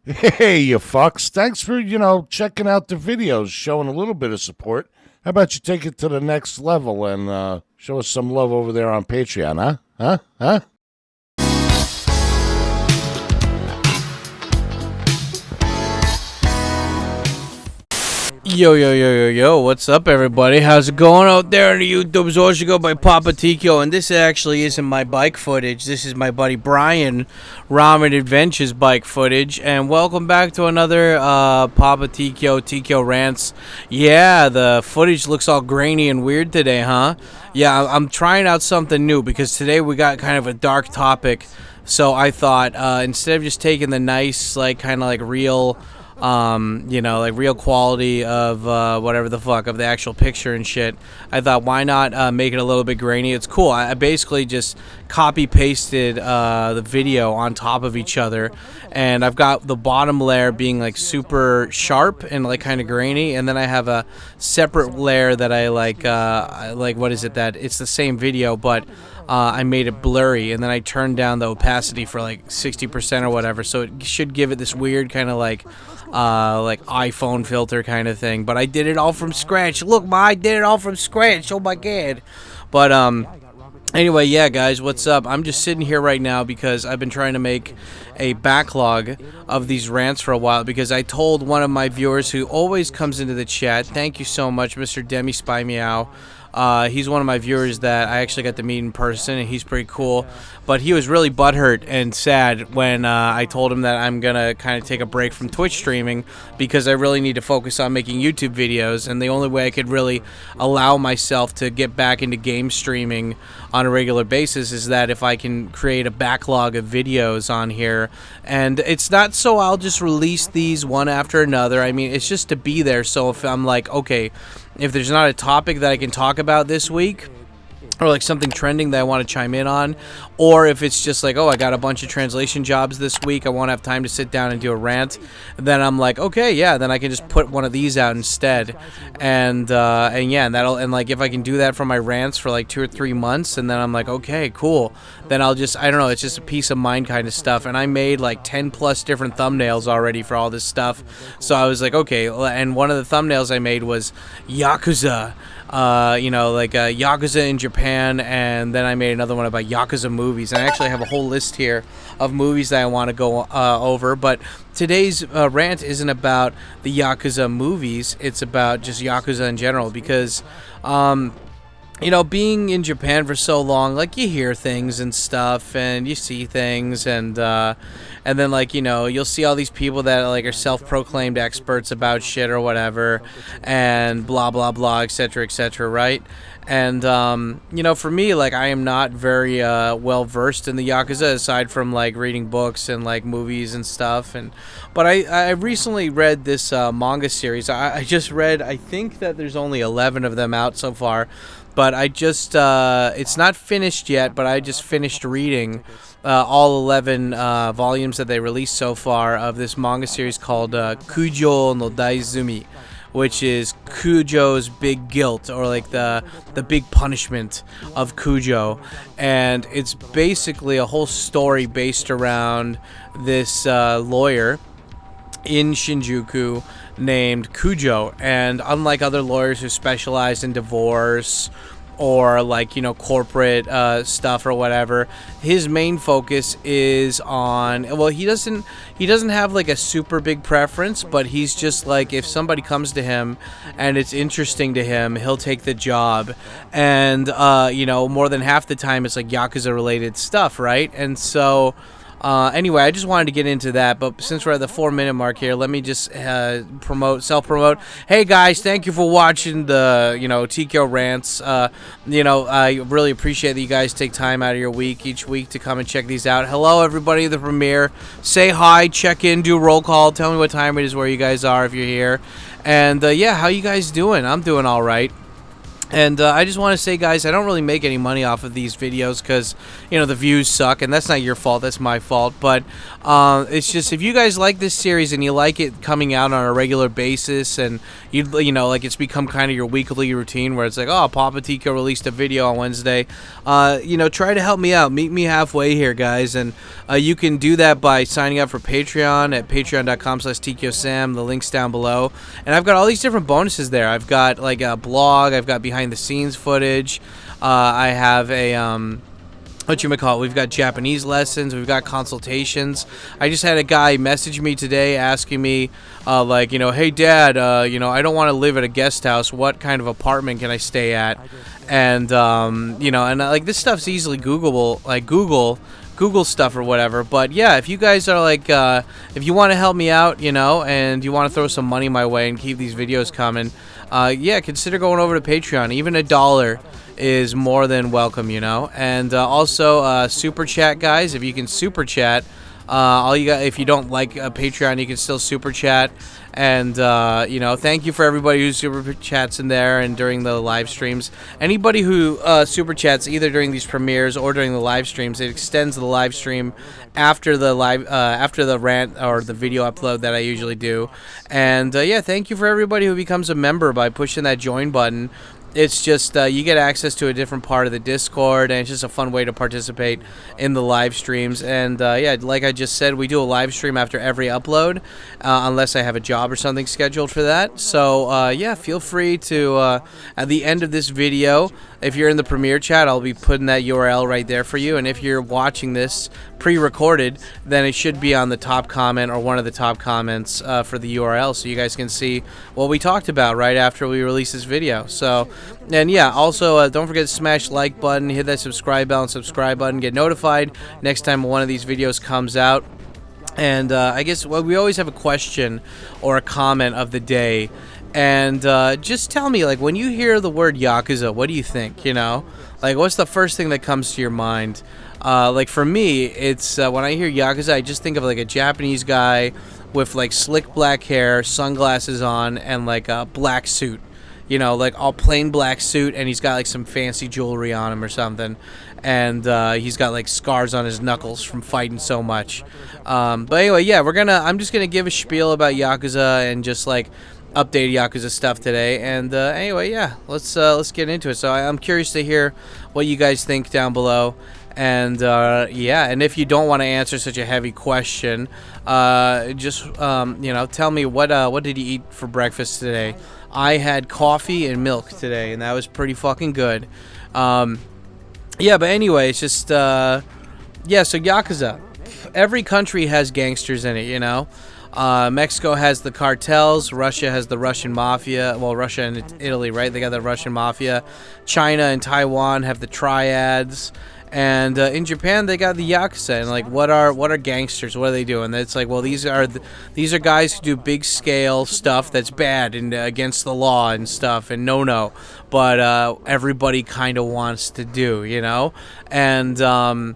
Hey, you fucks. Thanks for, checking out the videos, showing a little bit of support. How about you take it to the next level and show us some love over there on Patreon, huh? Huh? Huh? Yo, yo, yo, yo, yo, what's up, everybody? How's it going out there in the YouTube? Zorge go by Papa Tico, and this actually isn't my bike footage. This is my buddy Brian Ramen Adventures bike footage, and welcome back to another Papa Tico Rants. Yeah, the footage looks all grainy and weird today, huh? Yeah, I'm trying out something new because today we got kind of a dark topic, so I thought instead of just taking the nice, like, kind of like real like real quality of whatever the fuck of the actual picture and shit, I thought, why not make it a little bit grainy? It's cool. I basically just copy pasted the video on top of each other, and I've got the bottom layer being like super sharp and like kind of grainy, and then I have a separate layer that I like what is it, that it's the same video but I made it blurry, and then I turned down the opacity for like 60% or whatever, so it should give it this weird kind of like iPhone filter kind of thing. But I did it all from scratch. Look, I did it all from scratch. Oh my god. But anyway, yeah, guys, what's up? I'm just sitting here right now because I've been trying to make a backlog of these rants for a while, because I told one of my viewers who always comes into the chat, thank you so much, Mr. Demi Spy Meow. He's one of my viewers that I actually got to meet in person, and he's pretty cool. But he was really butthurt and sad when I told him that I'm going to kind of take a break from Twitch streaming because I really need to focus on making YouTube videos. And the only way I could really allow myself to get back into game streaming on a regular basis is that if I can create a backlog of videos on here. And it's not so I'll just release these one after another. I mean, it's just to be there. So if I'm like, okay, if there's not a topic that I can talk about this week, or like something trending that I want to chime in on, or if it's just like, oh, I got a bunch of translation jobs this week, I won't have time to sit down and do a rant, then I'm like, okay, yeah, then I can just put one of these out instead, and yeah, and like if I can do that for my rants for like 2 or 3 months, and then I'm like, okay, cool, then I'll just, I don't know, it's just a peace of mind kind of stuff. And I made like 10 plus different thumbnails already for all this stuff, so I was like, okay. And one of the thumbnails I made was Yakuza, Yakuza in Japan, and then I made another one about Yakuza movies, and I actually have a whole list here of movies that I want to go over. But today's rant isn't about the Yakuza movies, it's about just Yakuza in general, because being in Japan for so long, like, you hear things and stuff, and you see things, and then, like, you'll see all these people that, like, are self-proclaimed experts about shit or whatever, and blah, blah, blah, etc., right? And, for me, like, I am not very well-versed in the Yakuza, aside from, like, reading books and, like, movies and stuff, but I recently read this manga series. I just read, I think that there's only 11 of them out so far, but I just, it's not finished yet, but I just finished reading all 11 volumes that they released so far of this manga series called Kujo no Daizumi, which is Kujo's big guilt, or like the big punishment of Kujo. And it's basically a whole story based around this lawyer in Shinjuku named Kujo, and unlike other lawyers who specialize in divorce or like corporate stuff or whatever, his main focus is on, well, he doesn't have like a super big preference, but he's just like, if somebody comes to him and it's interesting to him, he'll take the job. And more than half the time it's like Yakuza related stuff, right? And so anyway, I just wanted to get into that, but since we're at the 4-minute mark here, let me just self-promote. Hey guys, thank you for watching the, TKO Rants. I really appreciate that you guys take time out of your week each week to come and check these out. Hello, everybody at the premiere. Say hi, check in, do a roll call, tell me what time it is, where you guys are if you're here. And, yeah, how you guys doing? I'm doing all right. And I just want to say, guys, I don't really make any money off of these videos because, you know, the views suck, and that's not your fault. That's my fault. But it's just, if you guys like this series and you like it coming out on a regular basis, and you know, like it's become kind of your weekly routine where it's like, oh, Papa Tico released a video on Wednesday. You know, try to help me out. Meet me halfway here, guys. And you can do that by signing up for Patreon at patreon.com/TKOSam. The link's down below. And I've got all these different bonuses there. I've got like a blog. I've got behind the scenes footage. I have a whatchamacallit, we've got Japanese lessons, we've got consultations. I just had a guy message me today asking me like, you know, hey Dad, you know, I don't want to live at a guest house, what kind of apartment can I stay at? And you know, and like this stuff's easily Googleable, like Google stuff or whatever. But yeah, if you guys are like if you want to help me out, you know, and you want to throw some money my way and keep these videos coming, yeah, consider going over to Patreon. Even $1 is more than welcome, you know. And also super chat, guys. If you can super chat, all you got, if you don't like Patreon, you can still super chat. And you know, thank you for everybody who super chats in there and during the live streams. Anybody who super chats either during these premieres or during the live streams, it extends the live stream after the rant or the video upload that I usually do. And yeah, thank you for everybody who becomes a member by pushing that join button. It's just you get access to a different part of the Discord, and it's just a fun way to participate in the live streams. And yeah, like I just said, we do a live stream after every upload, unless I have a job or something scheduled for that. So yeah, feel free to, at the end of this video, if you're in the premiere chat, I'll be putting that URL right there for you. And if you're watching this pre-recorded, then it should be on the top comment or one of the top comments for the URL, so you guys can see what we talked about right after we release this video. So, and yeah, also don't forget to smash like button, hit that subscribe bell and subscribe button, get notified next time one of these videos comes out. And I guess, well, we always have a question or a comment of the day. And just tell me, like, when you hear the word Yakuza, what do you think, you know? Like, what's the first thing that comes to your mind? Like, for me, it's, when I hear Yakuza, I just think of, like, a Japanese guy with, like, slick black hair, sunglasses on, and, like, a black suit. You know, like, all plain black suit, and he's got, like, some fancy jewelry on him or something. And he's got, like, scars on his knuckles from fighting so much. But anyway, yeah, I'm just gonna give a spiel about Yakuza and just, like, updated Yakuza stuff today. And anyway, yeah, let's get into it. So I'm curious to hear what you guys think down below. And yeah, and if you don't want to answer such a heavy question, just you know, tell me what did you eat for breakfast today? I had coffee and milk today, and that was pretty fucking good. Yeah, but anyway, it's just yeah. So Yakuza, every country has gangsters in it, you know. Mexico has the cartels. Russia has the Russian mafia. Well, Russia and Italy, right? They got the Russian mafia. China and Taiwan have the triads. And in Japan, they got the Yakuza. And like, what are gangsters? What are they doing? It's like, well, these are guys who do big scale stuff that's bad and against the law and stuff and no. But everybody kind of wants to do, you know. And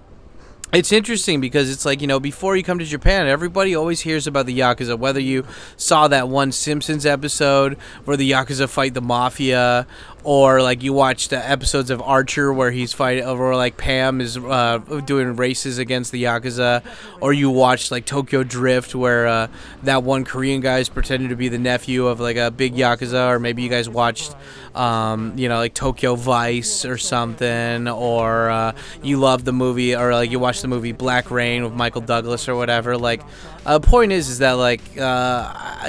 it's interesting because it's like, you know, before you come to Japan, everybody always hears about the Yakuza, whether you saw that one Simpsons episode where the Yakuza fight the Mafia, or like you watched episodes of Archer where he's fighting, or like Pam is doing races against the Yakuza, or you watched like Tokyo Drift where that one Korean guy is pretending to be the nephew of like a big Yakuza, or maybe you guys watched you know, like Tokyo Vice or something, or you love the movie, or like you watched the movie Black Rain with Michael Douglas or whatever. Like, point is that like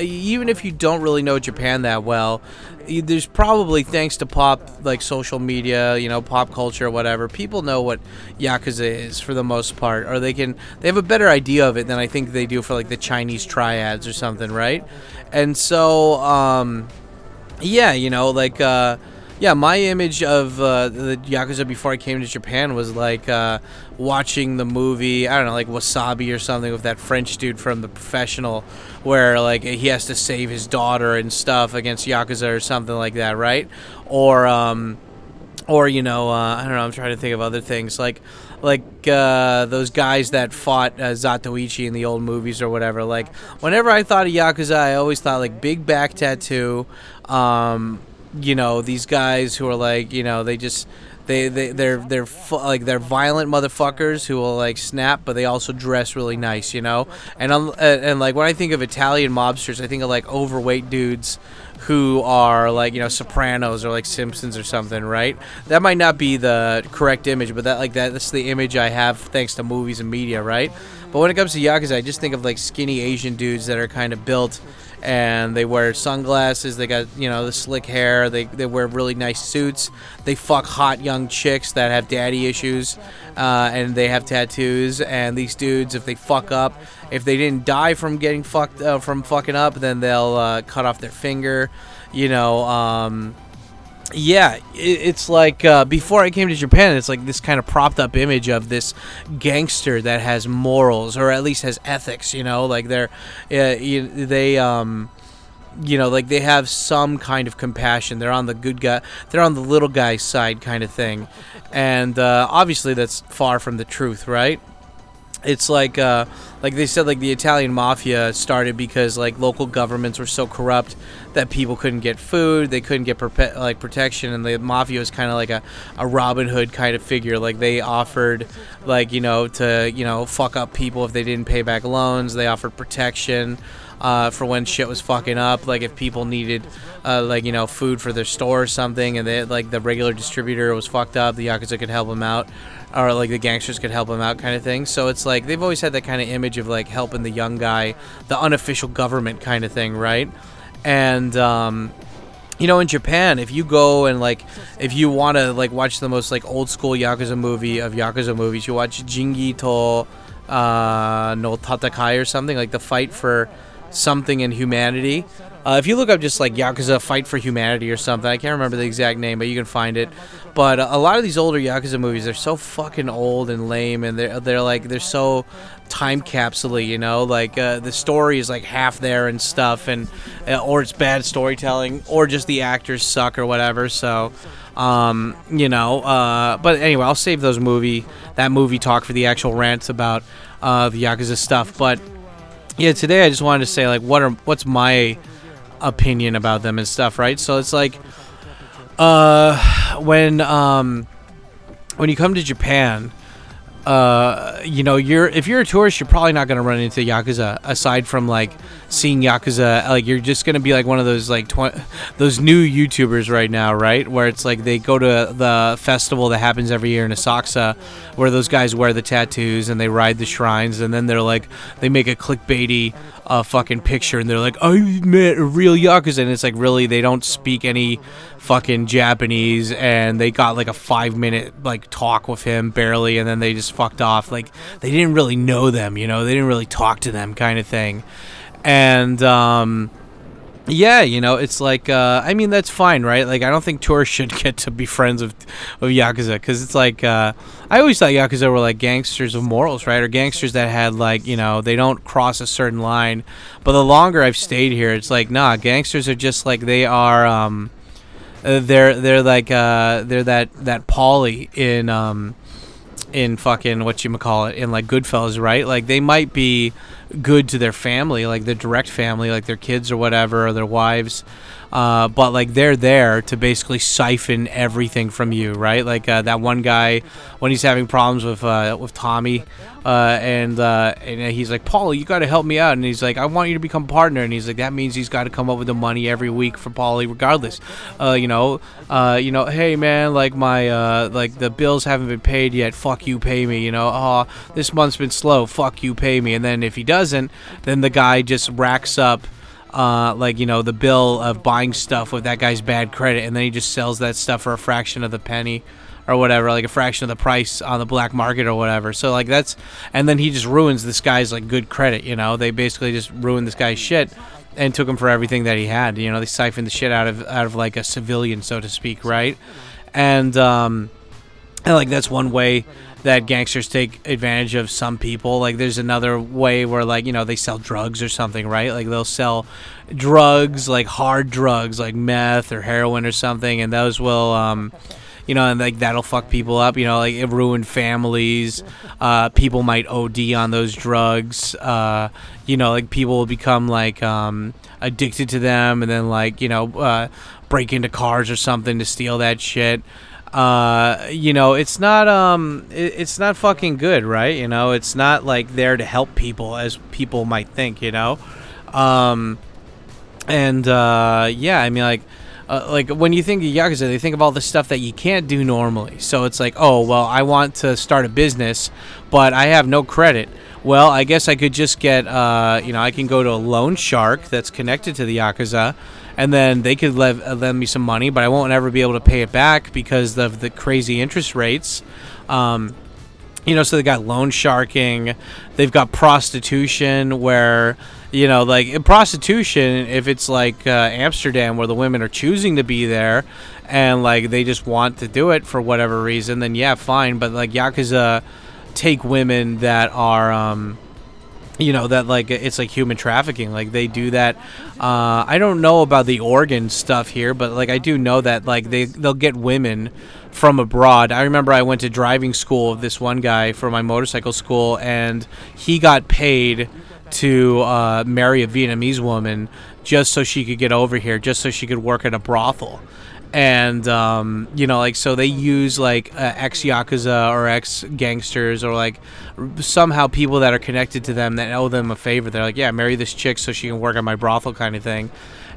even if you don't really know Japan that well, there's probably, thanks to pop, like social media, you know, pop culture or whatever, people know what Yakuza is for the most part, or they have a better idea of it than I think they do for like the Chinese triads or something, right? And so yeah, you know, like yeah, my image of the Yakuza before I came to Japan was like watching the movie, I don't know, like Wasabi or something, with that French dude from The Professional, where like he has to save his daughter and stuff against Yakuza or something like that, right? Or you know, I don't know, I'm trying to think of other things, like those guys that fought Zatoichi in the old movies or whatever. Like, whenever I thought of Yakuza, I always thought like big back tattoo, you know, these guys who are like, you know, they just they're violent motherfuckers who will like snap, but they also dress really nice, you know. And like when I think of Italian mobsters, I think of like overweight dudes who are like, you know, Sopranos or like Simpsons or something, right? That might not be the correct image, but that's the image I have thanks to movies and media, right? But when it comes to Yakuza, I just think of like skinny Asian dudes that are kind of built, and they wear sunglasses, they got, you know, the slick hair, they wear really nice suits, they fuck hot young chicks that have daddy issues, and they have tattoos. And these dudes, if they fuck up, if they didn't die from getting from fucking up, then they'll cut off their finger, you know. Yeah, it's like before I came to Japan, it's like this kind of propped up image of this gangster that has morals, or at least has ethics, you know, like you know, like they have some kind of compassion. They're on the good guy, they're on the little guy's side kind of thing. And obviously that's far from the truth, right? It's like they said, like the Italian mafia started because like local governments were so corrupt that people couldn't get food, they couldn't get protection, and the mafia was kind of like a Robin Hood kind of figure. Like they offered, like, you know, to, you know, fuck up people if they didn't pay back loans. They offered protection for when shit was fucking up, like if people needed like, you know, food for their store or something, and they, like the regular distributor was fucked up, the Yakuza could help them out, or like the gangsters could help them out kind of thing. So it's like they've always had that kind of image of like helping the young guy, the unofficial government kind of thing, right? And you know, in Japan, if you go and like, if you want to like watch the most like old school Yakuza movie of Yakuza movies, you watch Jingi to no Tatakai or something, like the fight for something in humanity. If you look up just like Yakuza Fight for Humanity or something, I can't remember the exact name, but you can find it. But a lot of these older Yakuza movies, they're so fucking old and lame, and they're so time capsule-y, you know, like the story is like half there and stuff, and or it's bad storytelling, or just the actors suck or whatever. So you know, but anyway, I'll save that movie talk for the actual rants about the Yakuza stuff. But yeah, today I just wanted to say like what's my opinion about them and stuff, right? So it's like when you come to Japan, you know, if you're a tourist, you're probably not going to run into Yakuza, aside from like seeing Yakuza. Like you're just going to be like one of those like those new YouTubers right now, right? Where it's like they go to the festival that happens every year in Asakusa, where those guys wear the tattoos and they ride the shrines, and then they're like, they make a clickbaity fucking picture, and they're like, I met a real Yakuza, and it's like, really, they don't speak any fucking Japanese, and they got like a 5-minute like talk with him barely, and then they just fucked off. Like they didn't really know them, you know, they didn't really talk to them kind of thing. And yeah, you know, it's like I mean, that's fine, right? Like I don't think tourists should get to be friends with Yakuza, because it's like I always thought Yakuza were like gangsters of morals, right? Or gangsters that had like, you know, they don't cross a certain line. But the longer I've stayed here, it's like, nah, gangsters are just like, they are they're like they're that Paulie in fucking whatchamacallit, in like Goodfellas, right? Like they might be good to their family, like their direct family, like their kids or whatever, or their wives, but like they're there to basically siphon everything from you, right? Like that one guy, when he's having problems with Tommy, and he's like, Paulie, you got to help me out, and he's like, I want you to become partner, and he's like, that means he's got to come up with the money every week for Paulie regardless. You know, hey man, like my like the bills haven't been paid yet, fuck you, pay me, you know, oh, this month's been slow, fuck you, pay me. And then if he doesn't, then the guy just racks up like, you know, the bill of buying stuff with that guy's bad credit, and then he just sells that stuff for a fraction of the penny or whatever, like a fraction of the price on the black market or whatever. So like that's, and then he just ruins this guy's like good credit, you know. They basically just ruined this guy's shit and took him for everything that he had, you know. They siphoned the shit out of like a civilian, so to speak, right? And like that's one way that gangsters take advantage of some people. Like there's another way where, like, you know, they sell drugs or something, right? Like they'll sell drugs, like hard drugs, like meth or heroin or something, and those will and like that'll fuck people up, like it ruined families. People might OD on those drugs. Like people will become like addicted to them, and then like break into cars or something to steal that shit. It's not fucking good, right? It's not like there to help people as people might think, like when you think of Yakuza, they think of all the stuff that you can't do normally. So it's like, oh, well, I want to start a business, but I have no credit. Well, I guess I could just get, I can go to a loan shark that's connected to the Yakuza, and then they could lend me some money, but I won't ever be able to pay it back because of the crazy interest rates. So they got loan sharking, they've got prostitution where, like in prostitution, if it's like Amsterdam where the women are choosing to be there and like they just want to do it for whatever reason, then yeah, fine. But like Yakuza take women that are, that like it's like human trafficking. Like they do that. I don't know about the organ stuff here, but like I do know that like they'll get women from abroad. I remember I went to driving school with this one guy for my motorcycle school, and he got paid to marry a Vietnamese woman just so she could get over here, just so she could work at a brothel. And so they use like ex-Yakuza or ex-gangsters or like somehow people that are connected to them that owe them a favor. They're like, yeah, marry this chick so she can work at my brothel kind of thing.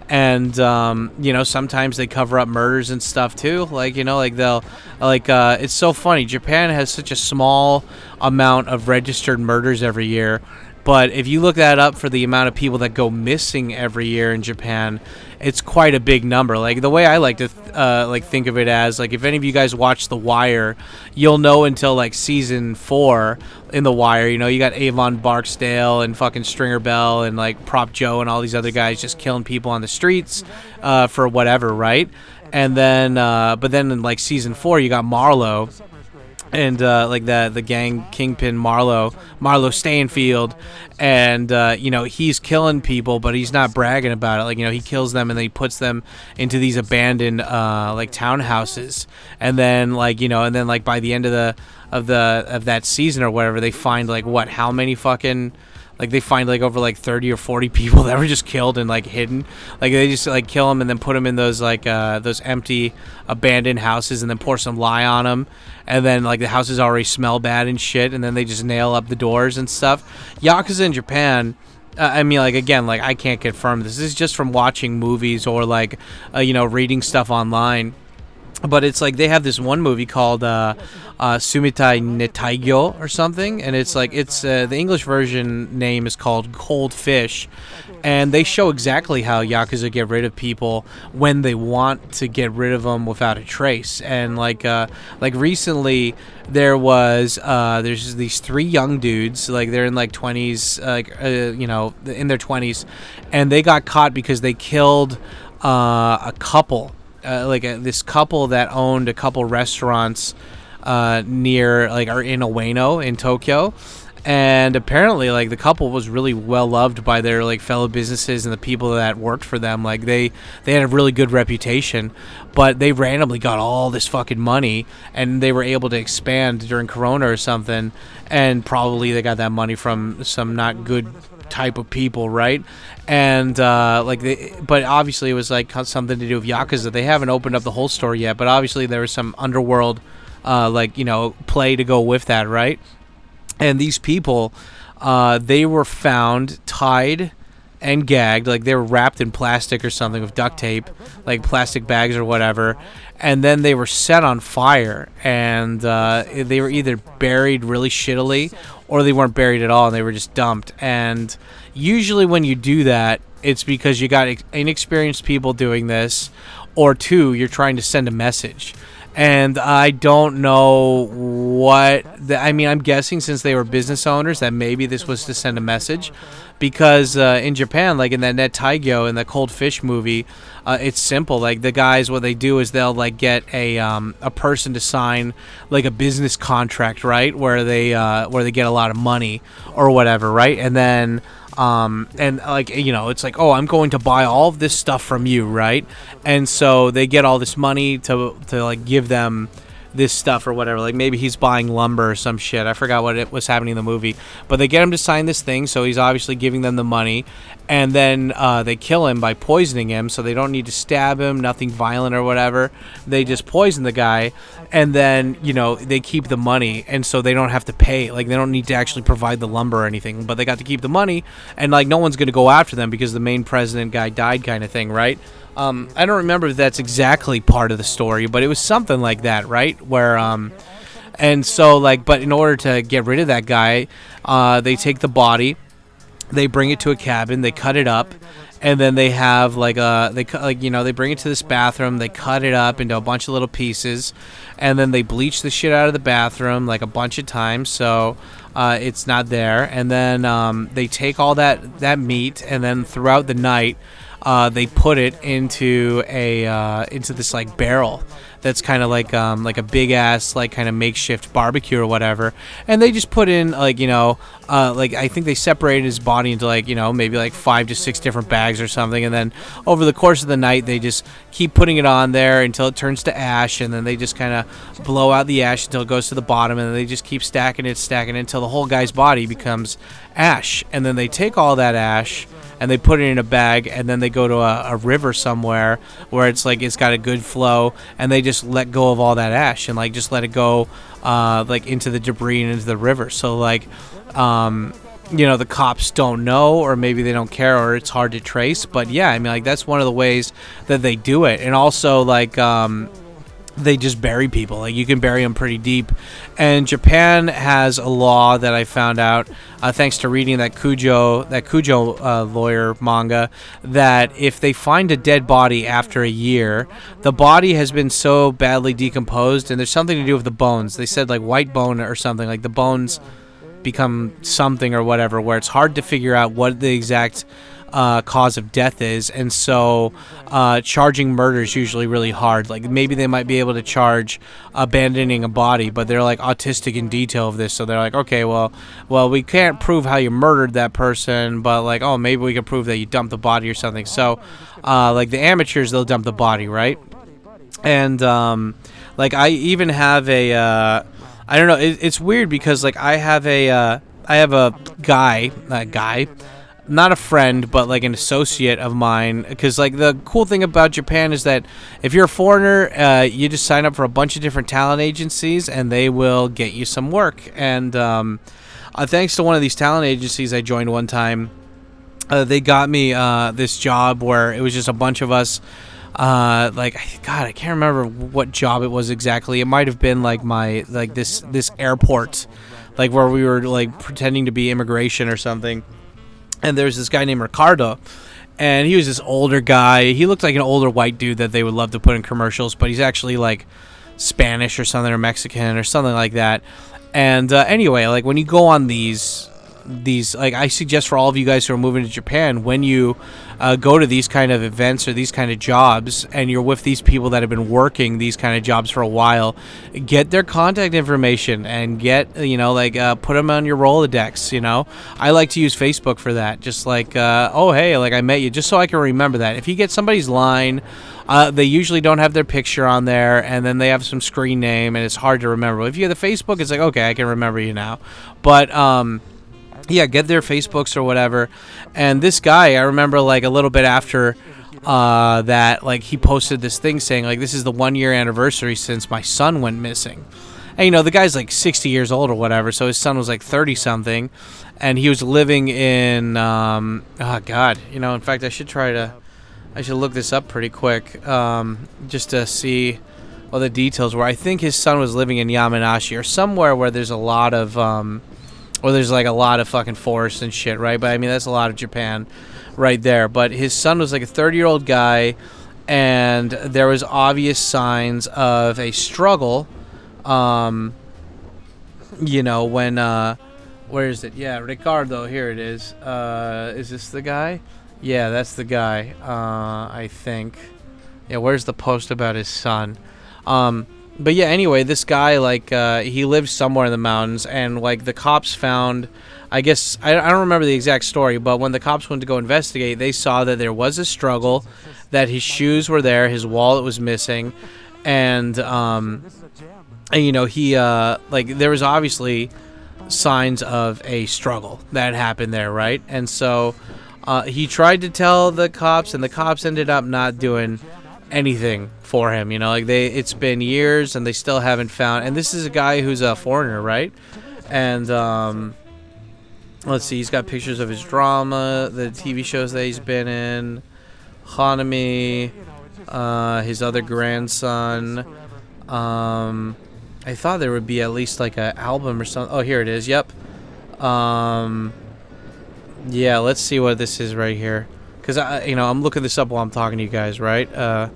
And sometimes they cover up murders and stuff too. Like they'll it's so funny. Japan has such a small amount of registered murders every year. But if you look that up for the amount of people that go missing every year in Japan, it's quite a big number. Like the way I like to think of it as, like, if any of you guys watch The Wire, you'll know until like season 4 in The Wire. You got Avon Barksdale and fucking Stringer Bell and like Prop Joe and all these other guys just killing people on the streets for whatever, right? And then, but then in like season 4, you got Marlowe. And like the gang kingpin Marlowe Stanfield, and he's killing people, but he's not bragging about it. Like he kills them and then he puts them into these abandoned like townhouses, and then by the end of that season or whatever, they find like how many fucking. Like they find like over like 30 or 40 people that were just killed and like hidden. Like they just like kill them and then put them in those like those empty abandoned houses and then pour some lye on them. And then like the houses already smell bad and shit. And then they just nail up the doors and stuff. Yakuza in Japan, again, like I can't confirm this. This is just from watching movies or like, reading stuff online. But it's like they have this one movie called Sumitai Netaigyo or something, and it's like the English version name is called Cold Fish, and they show exactly how Yakuza get rid of people when they want to get rid of them without a trace. And like recently there's these 3 young dudes, like they're in like 20s, in their 20s, and they got caught because they killed a couple. This couple that owned a couple restaurants near or in Ueno in Tokyo, and apparently like the couple was really well loved by their like fellow businesses and the people that worked for them. Like they had a really good reputation, but they randomly got all this fucking money and they were able to expand during Corona or something, and probably they got that money from some not good type of people, right? And but obviously it was like something to do with Yakuza. They haven't opened up the whole story yet, but obviously there was some underworld play to go with that, right? And these people they were found tied and gagged, like they were wrapped in plastic or something with duct tape, like plastic bags or whatever, and then they were set on fire, and they were either buried really shittily or they weren't buried at all and they were just dumped. And usually when you do that, it's because you got inexperienced people doing this, or 2, you're trying to send a message. And I don't know what I'm guessing, since they were business owners, that maybe this was to send a message, because in Japan, like in that Netaigyo, in the Cold Fish movie, it's simple. Like the guys, what they do is they'll like get a person to sign like a business contract, right, where they get a lot of money or whatever, right, and then And like, it's like, oh, I'm going to buy all of this stuff from you, right? And so they get all this money to like give them this stuff or whatever. Like maybe he's buying lumber or some shit. I forgot what it was happening in the movie, but they get him to sign this thing, so he's obviously giving them the money, and then they kill him by poisoning him, so they don't need to stab him, nothing violent or whatever. They just poison the guy, and then they keep the money, and so they don't have to pay. Like they don't need to actually provide the lumber or anything, but they got to keep the money, and like no one's gonna go after them because the main president guy died, kind of thing, right? I don't remember if that's exactly part of the story, but it was something like that, right? Where, and so, like, but in order to get rid of that guy, they take the body, they bring it to a cabin, they cut it up, and then they have, like, they bring it to this bathroom, they cut it up into a bunch of little pieces, and then they bleach the shit out of the bathroom, like, a bunch of times, so it's not there, and then they take all that meat, and then throughout the night, they put it into this like barrel that's kind of like a big ass like kind of makeshift barbecue or whatever, and they just put in like like I think they separated his body into like maybe like 5 to 6 different bags or something, and then over the course of the night they just keep putting it on there until it turns to ash, and then they just kind of blow out the ash until it goes to the bottom, and then they just keep stacking it until the whole guy's body becomes ash, and then they take all that ash and they put it in a bag, and then they go to a river somewhere where it's like it's got a good flow, and they just let go of all that ash and like just let it go like into the debris and into the river. So like the cops don't know, or maybe they don't care, or it's hard to trace. But yeah, I mean, like that's one of the ways that they do it. And also like they just bury people. Like you can bury them pretty deep, and Japan has a law that I found out thanks to reading that Cujo lawyer manga, that if they find a dead body after a year, the body has been so badly decomposed, and there's something to do with the bones. They said like white bone or something, like the bones become something or whatever, where it's hard to figure out what the exact cause of death is, and so charging murder is usually really hard. Like maybe they might be able to charge abandoning a body, but they're like autistic in detail of this, so they're like, okay, well we can't prove how you murdered that person, but like, oh, maybe we can prove that you dumped the body or something. So like the amateurs, they'll dump the body, right? And like I even have a I don't know, it's weird because like I have a guy, not a friend, but like an associate of mine, because like the cool thing about Japan is that if you're a foreigner, you just sign up for a bunch of different talent agencies and they will get you some work. And thanks to one of these talent agencies I joined one time, they got me this job where it was just a bunch of us. Like, God, I can't remember what job it was exactly. It might have been like this airport, like where we were like pretending to be immigration or something. And there's this guy named Ricardo, and he was this older guy. He looked like an older white dude that they would love to put in commercials, but he's actually like Spanish or something, or Mexican or something like that. And anyway, like when you go on these like, I suggest for all of you guys who are moving to Japan, when you go to these kind of events or these kind of jobs, and you're with these people that have been working these kind of jobs for a while, get their contact information and get put them on your Rolodex. I like to use Facebook for that, just like oh hey, like I met you, just so I can remember that. If you get somebody's line, they usually don't have their picture on there, and then they have some screen name, and it's hard to remember. If you have the Facebook, it's like, okay, I can remember you now. But yeah, get their Facebooks or whatever. And this guy, I remember like a little bit after that, like he posted this thing saying like, this is the 1 year anniversary since my son went missing. And the guy's like 60 years old or whatever, so his son was like 30 something, and he was living in in fact I should look this up pretty quick, just to see what the details were. I think his son was living in Yamanashi or somewhere where there's a lot of there's like a lot of fucking forests and shit, right? But I mean, that's a lot of Japan right there. But his son was like a 30-year-old guy, and there was obvious signs of a struggle. When where is it? Yeah, Ricardo, here it is. Is this the guy? Yeah, that's the guy. I think. Yeah, where's the post about his son? But yeah, anyway, this guy, like, he lives somewhere in the mountains, and, like, the cops found, I guess, I don't remember the exact story, but when the cops went to go investigate, they saw that there was a struggle, that his shoes were there, his wallet was missing, and you know, he, like, there was obviously signs of a struggle that happened there, right? And so, he tried to tell the cops, and the cops ended up not doing anything for him, you know, like it's been years and they still haven't found, and this is a guy who's a foreigner, right? And let's see, he's got pictures of his drama, the TV shows that he's been in, Hanami, his other grandson. I thought there would be at least like an album or something. Oh, here it is. Yep. Yeah, let's see what this is right here, because I'm looking this up while I'm talking to you guys, right?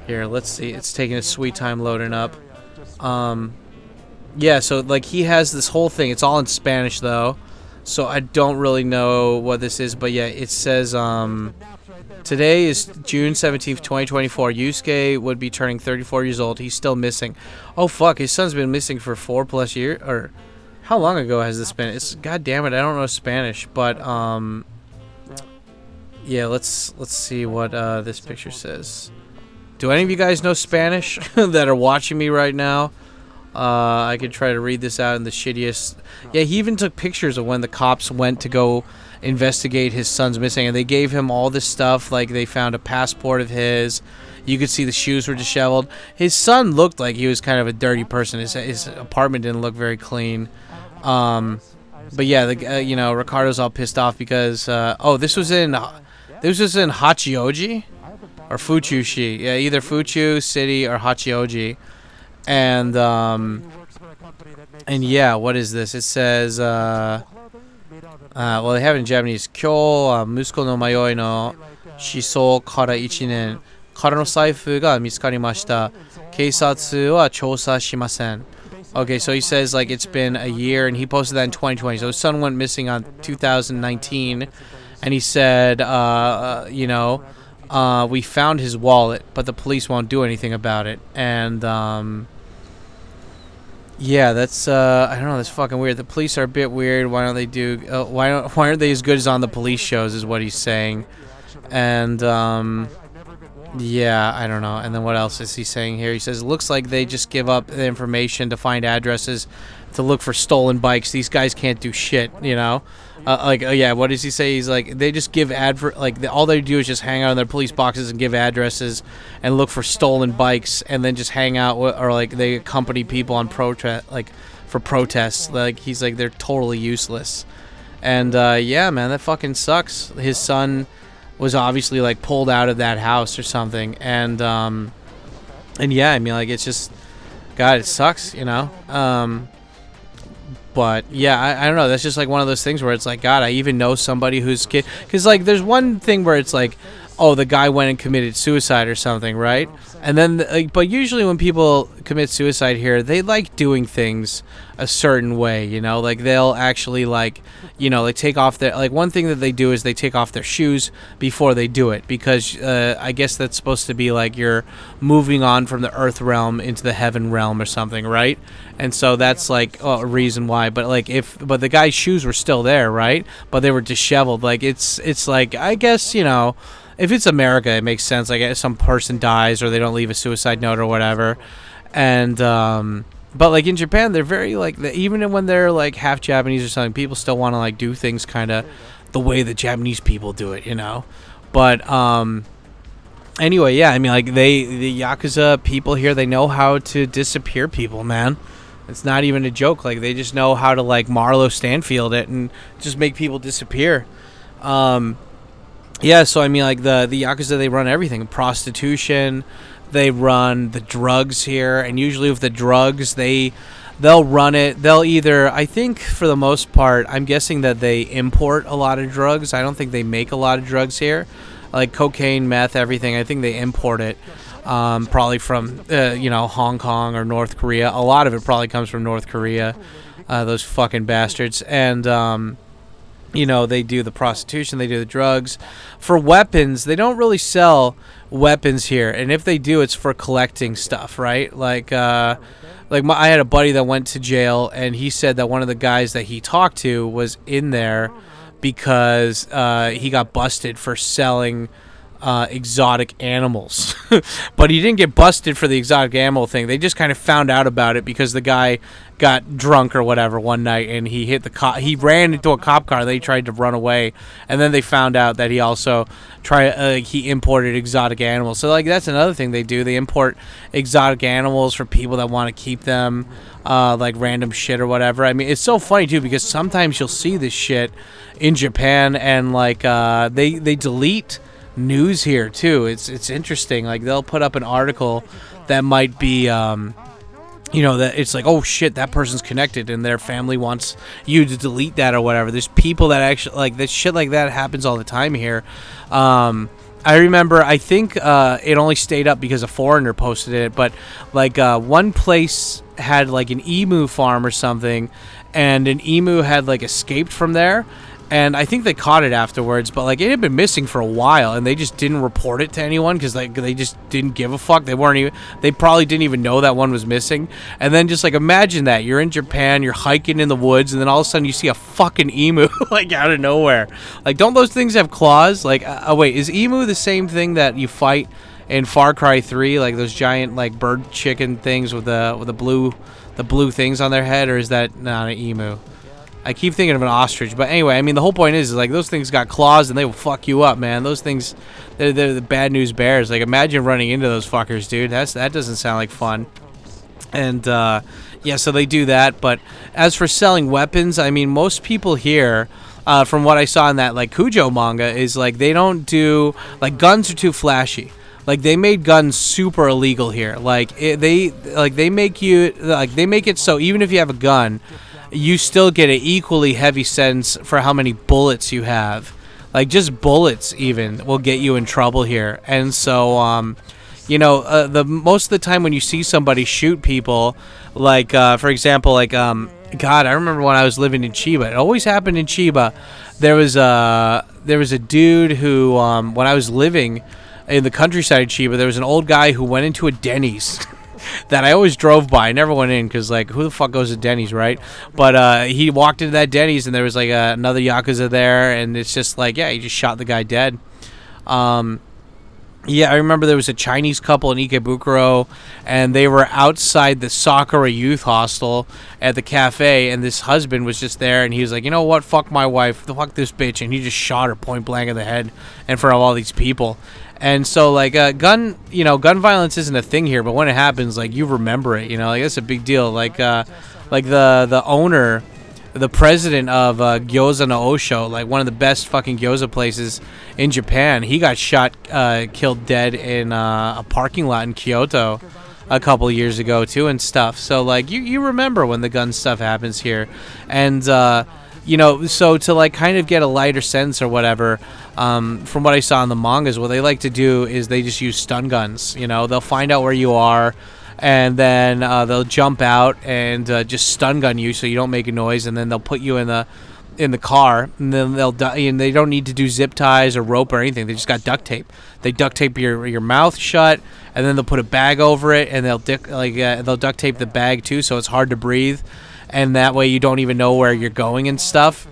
Here, let's see. It's taking a sweet time loading up. Yeah, so, like, he has this whole thing. It's all in Spanish, though, so I don't really know what this is. But, yeah, it says, today is June 17th, 2024. Yusuke would be turning 34 years old. He's still missing. Oh, fuck. His son's been missing for 4+ years. Or how long ago has this been? It's, God damn it, I don't know Spanish. But, yeah, let's see what this picture says. Do any of you guys know Spanish that are watching me right now? I could try to read this out in the shittiest. Yeah, he even took pictures of when the cops went to go investigate his son's missing, and they gave him all this stuff. Like, they found a passport of his. You could see the shoes were disheveled. His son looked like he was kind of a dirty person. His apartment didn't look very clean. But yeah, Ricardo's all pissed off because this was in Hachioji. Or Fuchu-shi. Yeah, either Fuchu City or Hachioji. And yeah, what is this? It says, well, they have it in Japanese. Kyo musuko no mayoi no shiso kara 1年 kara no saifu ga mitsukarimashita. Keisatsu wa chousa shimasen. Okay, so he says, like, it's been a year, and he posted that in 2020. So his son went missing on 2019, and he said, we found his wallet, but the police won't do anything about it. And, yeah, that's, I don't know, that's fucking weird. The police are a bit weird. Why don't they do, why aren't they as good as on the police shows, is what he's saying. And, yeah, I don't know. And then what else is he saying here? He says, looks like they just give up the information to find addresses to look for stolen bikes. These guys can't do shit, you know? Yeah, what does he say? He's like, they just give all they do is just hang out in their police boxes and give addresses and look for stolen bikes, and then just hang out or like they accompany people on for protests. Like, he's like, they're totally useless. And yeah, man, that fucking sucks. His son was obviously like pulled out of that house or something, and yeah, I mean, like, it's just, God, it sucks, you know. But yeah, I don't know. That's just like one of those things where it's like, God, I even know somebody whose kid, because like there's one thing where it's like, oh, the guy went and committed suicide or something, right? And then, but usually when people commit suicide here, they like doing things a certain way, you know, like they'll actually like, you know, like take off their, like one thing that they do is they take off their shoes before they do it, because I guess that's supposed to be like you're moving on from the earth realm into the heaven realm or something, right? And so that's like a reason why. But like but the guy's shoes were still there, right? But they were disheveled. Like it's like, I guess, you know, if it's America, it makes sense. Like some person dies or they don't leave a suicide note or whatever. And but like in Japan, they're very like, even when they're like half Japanese or something, people still want to like do things kind of the way the Japanese people do it, you know. But anyway, yeah, I mean, like the Yakuza people here, they know how to disappear people, man. It's not even a joke. Like, they just know how to like Marlo Stanfield it and just make people disappear. Yeah, so I mean, like the Yakuza, they run everything. Prostitution, they run the drugs here, and usually with the drugs, they'll run it. They'll either, I think for the most part, I'm guessing that they import a lot of drugs. I don't think they make a lot of drugs here, like cocaine, meth, everything. I think they import it, probably from Hong Kong or North Korea. A lot of it probably comes from North Korea, those fucking bastards. And You know, they do the prostitution, they do the drugs. For weapons, they don't really sell weapons here, and if they do, it's for collecting stuff, right? I had a buddy that went to jail, and he said that one of the guys that he talked to was in there because he got busted for selling exotic animals. But he didn't get busted for the exotic animal thing. They just kind of found out about it because the guy got drunk or whatever one night, and he hit the cop. He ran into a cop car. They tried to run away, and then they found out that he also he imported exotic animals. So that's another thing they do. They import exotic animals for people that want to keep them, like random shit or whatever. I mean, it's so funny too because sometimes you'll see this shit in Japan, and they delete news here too. It's interesting. Like they'll put up an article that might be that it's like, oh shit, that person's connected and their family wants you to delete that or whatever. There's people that actually this shit like that happens all the time here. I remember, I think it only stayed up because a foreigner posted it, but one place had an emu farm or something, and an emu had escaped from there. And I think they caught it afterwards, but it had been missing for a while, and they just didn't report it to anyone because they just didn't give a fuck. They probably didn't even know that one was missing. And then just imagine that you're in Japan, you're hiking in the woods, and then all of a sudden you see a fucking emu out of nowhere. Don't those things have claws? Wait, is emu the same thing that you fight in Far Cry 3, those giant bird chicken things with the blue things on their head, or is that not an emu? I keep thinking of an ostrich, but anyway, I mean, the whole point is those things got claws and they will fuck you up, man. Those things, they're the bad news bears. Imagine running into those fuckers, dude. That doesn't sound like fun. And so they do that. But as for selling weapons, I mean, most people here, from what I saw in that Cujo manga, is they don't do guns are too flashy. They made guns super illegal here. They make it so even if you have a gun, you still get an equally heavy sentence for how many bullets you have. Just bullets even will get you in trouble here. And so, the most of the time when you see somebody shoot people, for example, God, I remember when I was living in Chiba. It always happened in Chiba. There was a dude who, when I was living in the countryside of Chiba, there was an old guy who went into a Denny's. That I always drove by. I never went in because, who the fuck goes to Denny's, right? But he walked into that Denny's and there was, another Yakuza there, and it's just he just shot the guy dead. I remember there was a Chinese couple in Ikebukuro, and they were outside the Sakura Youth Hostel at the cafe, and this husband was just there, and he was like, you know what, fuck my wife, fuck this bitch, and he just shot her point blank in the head in front of all these people. And so, gun violence isn't a thing here, but when it happens, you remember it, that's a big deal. The owner, the president of Gyoza no Osho, one of the best fucking gyoza places in Japan, he got killed dead in a parking lot in Kyoto a couple of years ago, too, and stuff. So, you remember when the gun stuff happens here. And, so to kind of get a lighter sense or whatever, from what I saw in the mangas, what they like to do is they just use stun guns. They'll find out where you are, and then they'll jump out and just stun gun you so you don't make a noise, and then they'll put you in the car, and then and they don't need to do zip ties or rope or anything. They just got duct tape. They duct tape your mouth shut, and then they'll put a bag over it, and they'll duct tape the bag too, so it's hard to breathe. And that way you don't even know where you're going and stuff.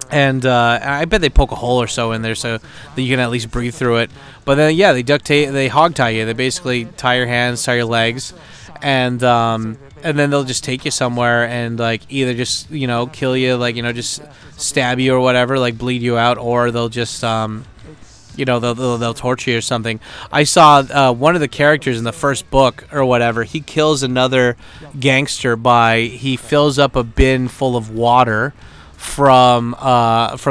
And I bet they poke a hole or so in there so that you can at least breathe through it. But then, they hog tie you. They basically tie your hands, tie your legs, and then they'll just take you somewhere and either just kill you, just stab you or whatever, bleed you out, or they'll just they'll torture you or something. I saw one of the characters in the first book or whatever. He kills another gangster by he fills up a bin full of water from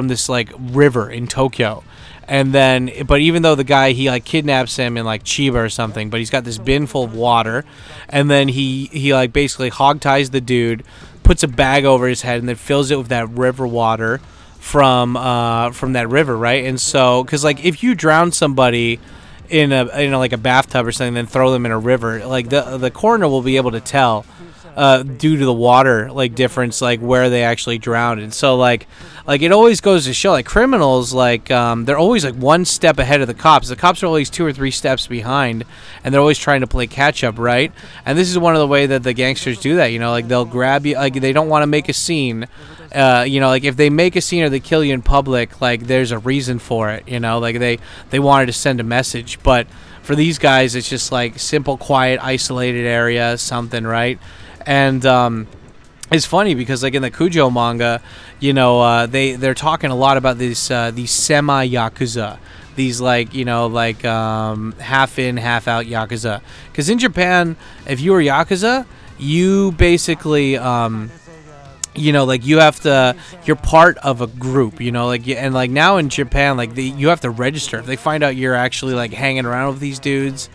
this river in Tokyo. And then, but even though the guy, he kidnaps him in Chiba or something, but he's got this bin full of water, and then he basically hog ties the dude, puts a bag over his head, and then fills it with that river water from that river, right? And so, because if you drown somebody in a bathtub or something, then throw them in a river, the coroner will be able to tell due to the water like difference, like where they actually drowned. And so like it always goes to show, like criminals, like they're always like one step ahead of the cops. The cops are always 2 or 3 steps behind, and they're always trying to play catch up, right? And this is one of the way that the gangsters do that. You know, like they'll grab you, like they don't want to make a scene. You know, like if they make a scene or they kill you in public, like there's a reason for it. You know, like they wanted to send a message, but for these guys, it's just like simple, quiet, isolated area, something, right? And it's funny because like in the Kujo manga, you know, they're talking a lot about these semi yakuza, these like, you know, like half in, half out yakuza. Because in Japan, if you were yakuza, you basically you know, like you have to, you're part of a group, you know, like, and like now in Japan, like you have to register. If they find out you're actually like hanging around with these dudes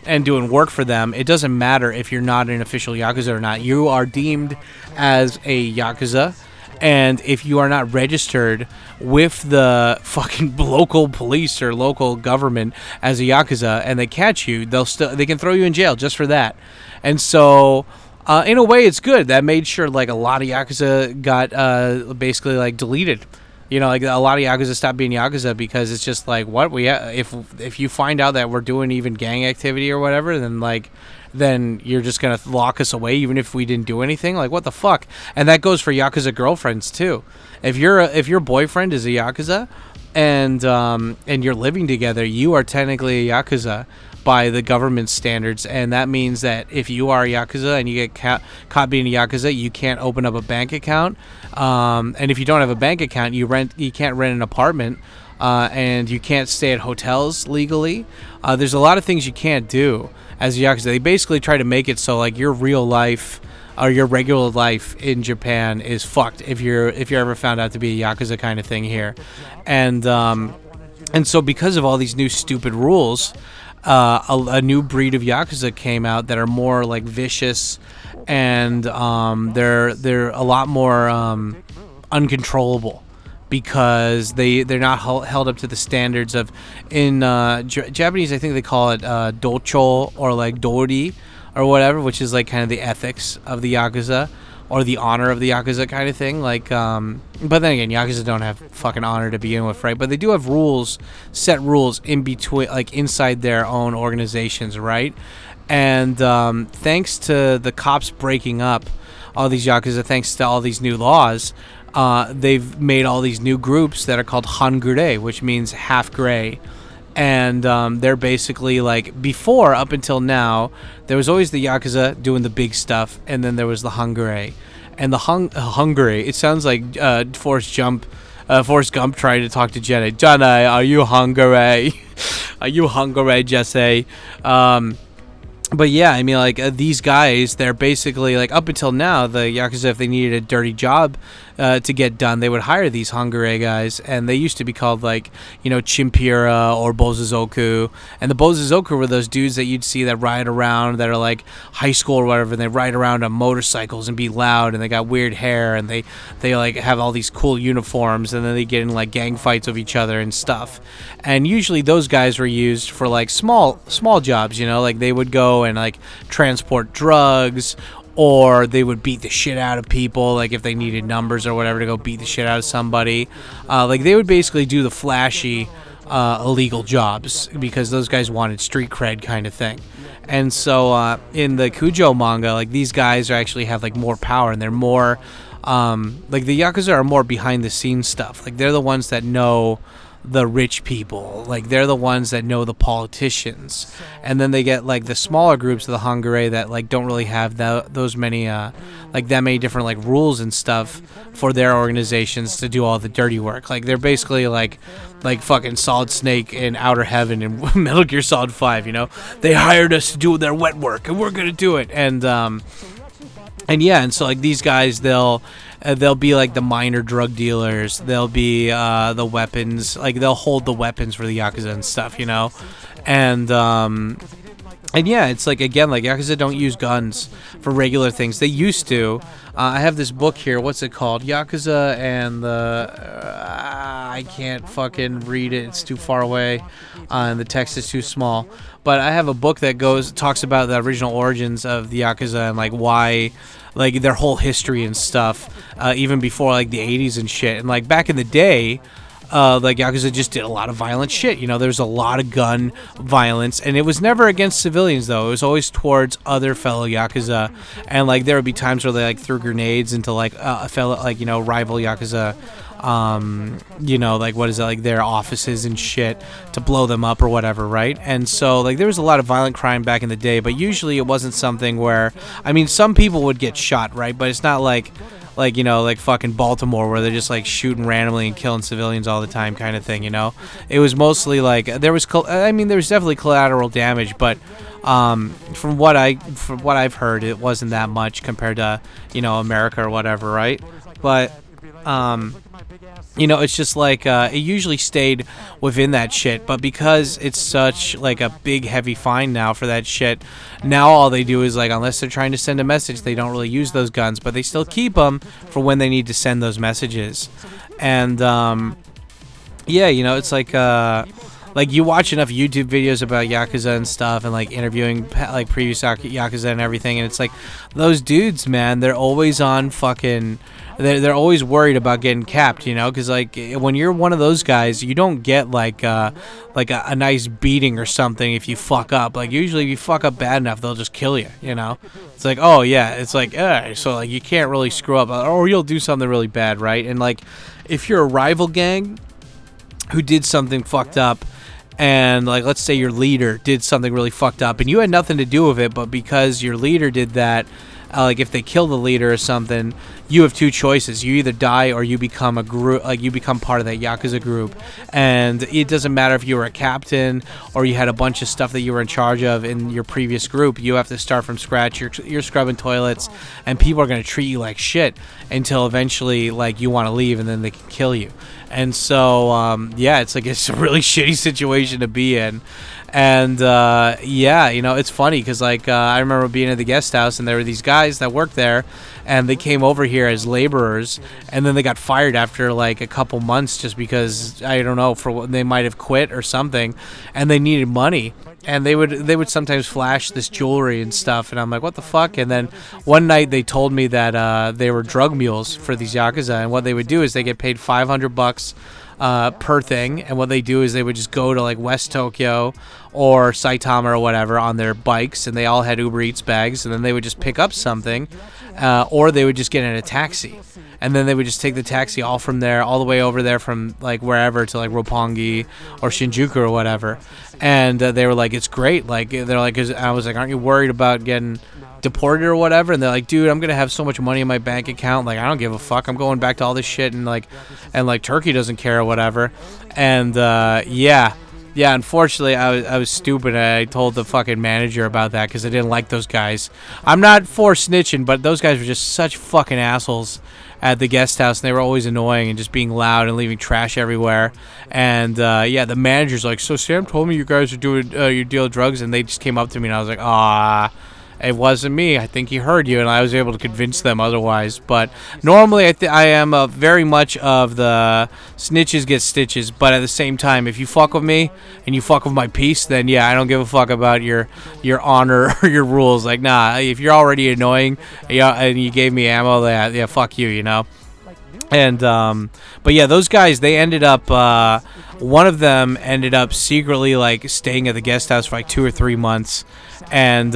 and doing work for them, it doesn't matter if you're not an official yakuza or not. You are deemed as a yakuza, and if you are not registered with the fucking local police or local government as a yakuza, and they catch you, they can throw you in jail just for that. And so in a way, it's good. That made sure like a lot of yakuza got basically like deleted. You know, like a lot of yakuza stopped being yakuza because it's just like, what if you find out that we're doing even gang activity or whatever, then you're just gonna lock us away even if we didn't do anything. Like, what the fuck? And that goes for yakuza girlfriends too. If your boyfriend is a yakuza and you're living together, you are technically a yakuza by the government standards, and that means that if you are a yakuza and you get caught being a yakuza, you can't open up a bank account, and if you don't have a bank account, you can't rent an apartment, and you can't stay at hotels legally. There's a lot of things you can't do as a yakuza. They basically try to make it so like your real life or your regular life in Japan is fucked if you're ever found out to be a yakuza kind of thing here, and so because of all these new stupid rules, a new breed of yakuza came out that are more like vicious, and they're a lot more uncontrollable because they're not held up to the standards of in Japanese. I think they call it docho or like dori or whatever, which is like kind of the ethics of the yakuza or the honor of the yakuza kind of thing. Like, but then again, yakuza don't have fucking honor to begin with, right? But they do have set rules in between, like inside their own organizations, right? And thanks to the cops breaking up all these yakuza, thanks to all these new laws, they've made all these new groups that are called hangure, which means half gray. And they're basically like, before, up until now, there was always the yakuza doing the big stuff, and then there was the hangure. And the hangure, it sounds like Forrest Gump trying to talk to Jenny. Jenny, are you hangure? Are you hangure, Jesse? But yeah, I mean, like these guys, they're basically like, up until now, the yakuza, if they needed a dirty job to get done, they would hire these hangure guys, and they used to be called like, you know, chimpira or bozuzoku. And the bozuzoku were those dudes that you'd see that ride around, that are like high school or whatever, and they ride around on motorcycles and be loud, and they got weird hair, and they like have all these cool uniforms, and then they get in like gang fights with each other and stuff. And usually those guys were used for like small jobs, you know, like they would go and like transport drugs, or they would beat the shit out of people, like if they needed numbers or whatever to go beat the shit out of somebody. Like they would basically do the flashy illegal jobs because those guys wanted street cred kind of thing. And so in the Kujo manga, like these guys actually have like more power, and they're more like the yakuza are more behind the scenes stuff. Like they're the ones that know the rich people, like they're the ones that know the politicians. And then they get like the smaller groups of the hangure that like don't really have those many like that many different like rules and stuff for their organizations to do all the dirty work. Like they're basically like fucking Solid Snake in Outer Heaven and Metal Gear Solid 5, you know, they hired us to do their wet work and we're gonna do it. And yeah, and so like these guys, they'll be like the minor drug dealers. They'll be the weapons, like they'll hold the weapons for the yakuza and stuff, you know. And yeah, it's like, again, like yakuza don't use guns for regular things. They used to. I have this book here. What's it called? Yakuza and the I can't fucking read it. It's too far away, and the text is too small. But I have a book that talks about the original origins of the Yakuza and like why, like their whole history and stuff, even before like the 80s and shit. And like back in the day, like Yakuza just did a lot of violent shit. You know, there's a lot of gun violence, and it was never against civilians though. It was always towards other fellow Yakuza, and like there would be times where they like threw grenades into like a fellow, like, you know, rival Yakuza, you know, like what is it, like their offices and shit to blow them up or whatever, right? And so like there was a lot of violent crime back in the day, but usually it wasn't something where, I mean, some people would get shot, right? But it's not like, you know, like fucking Baltimore where they're just like shooting randomly and killing civilians all the time kind of thing, you know? It was mostly like, there was definitely collateral damage, but from what I've heard, it wasn't that much compared to, you know, America or whatever, right? But you know, it's just like it usually stayed within that shit, but because it's such like a big heavy fine now for that shit, now all they do is like, unless they're trying to send a message, they don't really use those guns, but they still keep them for when they need to send those messages. And yeah, you know, it's like you watch enough YouTube videos about Yakuza and stuff, and like interviewing like previous Yakuza and everything, and it's like those dudes, man, they're always on fucking. They're always worried about getting capped, you know, because like when you're one of those guys, you don't get like a nice beating or something if you fuck up. Like usually if you fuck up bad enough, they'll just kill you, you know. It's like, oh yeah, it's like, so like you can't really screw up, or you'll do something really bad, right? And like if you're a rival gang who did something fucked up, and like let's say your leader did something really fucked up, and you had nothing to do with it, but because your leader did that, like if they kill the leader or something, you have two choices. You either die or you become a group, like you become part of that Yakuza group. And it doesn't matter if you were a captain or you had a bunch of stuff that you were in charge of in your previous group. You have to start from scratch. You're scrubbing toilets, and people are going to treat you like shit until eventually like you want to leave, and then they can kill you. And so yeah, it's a really shitty situation to be in. And yeah, you know, it's funny because like I remember being at the guest house, and there were these guys that worked there, and they came over here as laborers, and then they got fired after like a couple months just because, I don't know, for what they might have quit or something, and they needed money. And they would sometimes flash this jewelry and stuff, and I'm like, what the fuck? And then one night they told me that they were drug mules for these Yakuza, and what they would do is they get paid $500 per thing, and what they do is they would just go to like West Tokyo or Saitama or whatever on their bikes, and they all had Uber Eats bags, and then they would just pick up something, or they would just get in a taxi, and then they would just take the taxi all from there, all the way over there from like wherever to like Roppongi or Shinjuku or whatever. And they were like, it's great. Like they're like, 'cause I was like, aren't you worried about getting deported or whatever? And they're like, dude, I'm gonna have so much money in my bank account, like I don't give a fuck, I'm going back to all this shit, and like Turkey doesn't care or whatever. And yeah, unfortunately I was stupid. I told the fucking manager about that because I didn't like those guys. I'm not for snitching, but those guys were just such fucking assholes at the guest house, and they were always annoying and just being loud and leaving trash everywhere. And yeah, the manager's like, so Sam told me you guys are doing your deal of drugs, and they just came up to me, and I was like, it wasn't me. I think he heard you, and I was able to convince them otherwise. But normally, I am very much of the snitches get stitches. But at the same time, if you fuck with me and you fuck with my peace, then yeah, I don't give a fuck about your honor or your rules. Like, nah, if you're already annoying, yeah, and you gave me ammo, yeah, fuck you, you know. And but yeah, those guys, they ended up one of them ended up secretly like staying at the guest house for like 2 or 3 months, and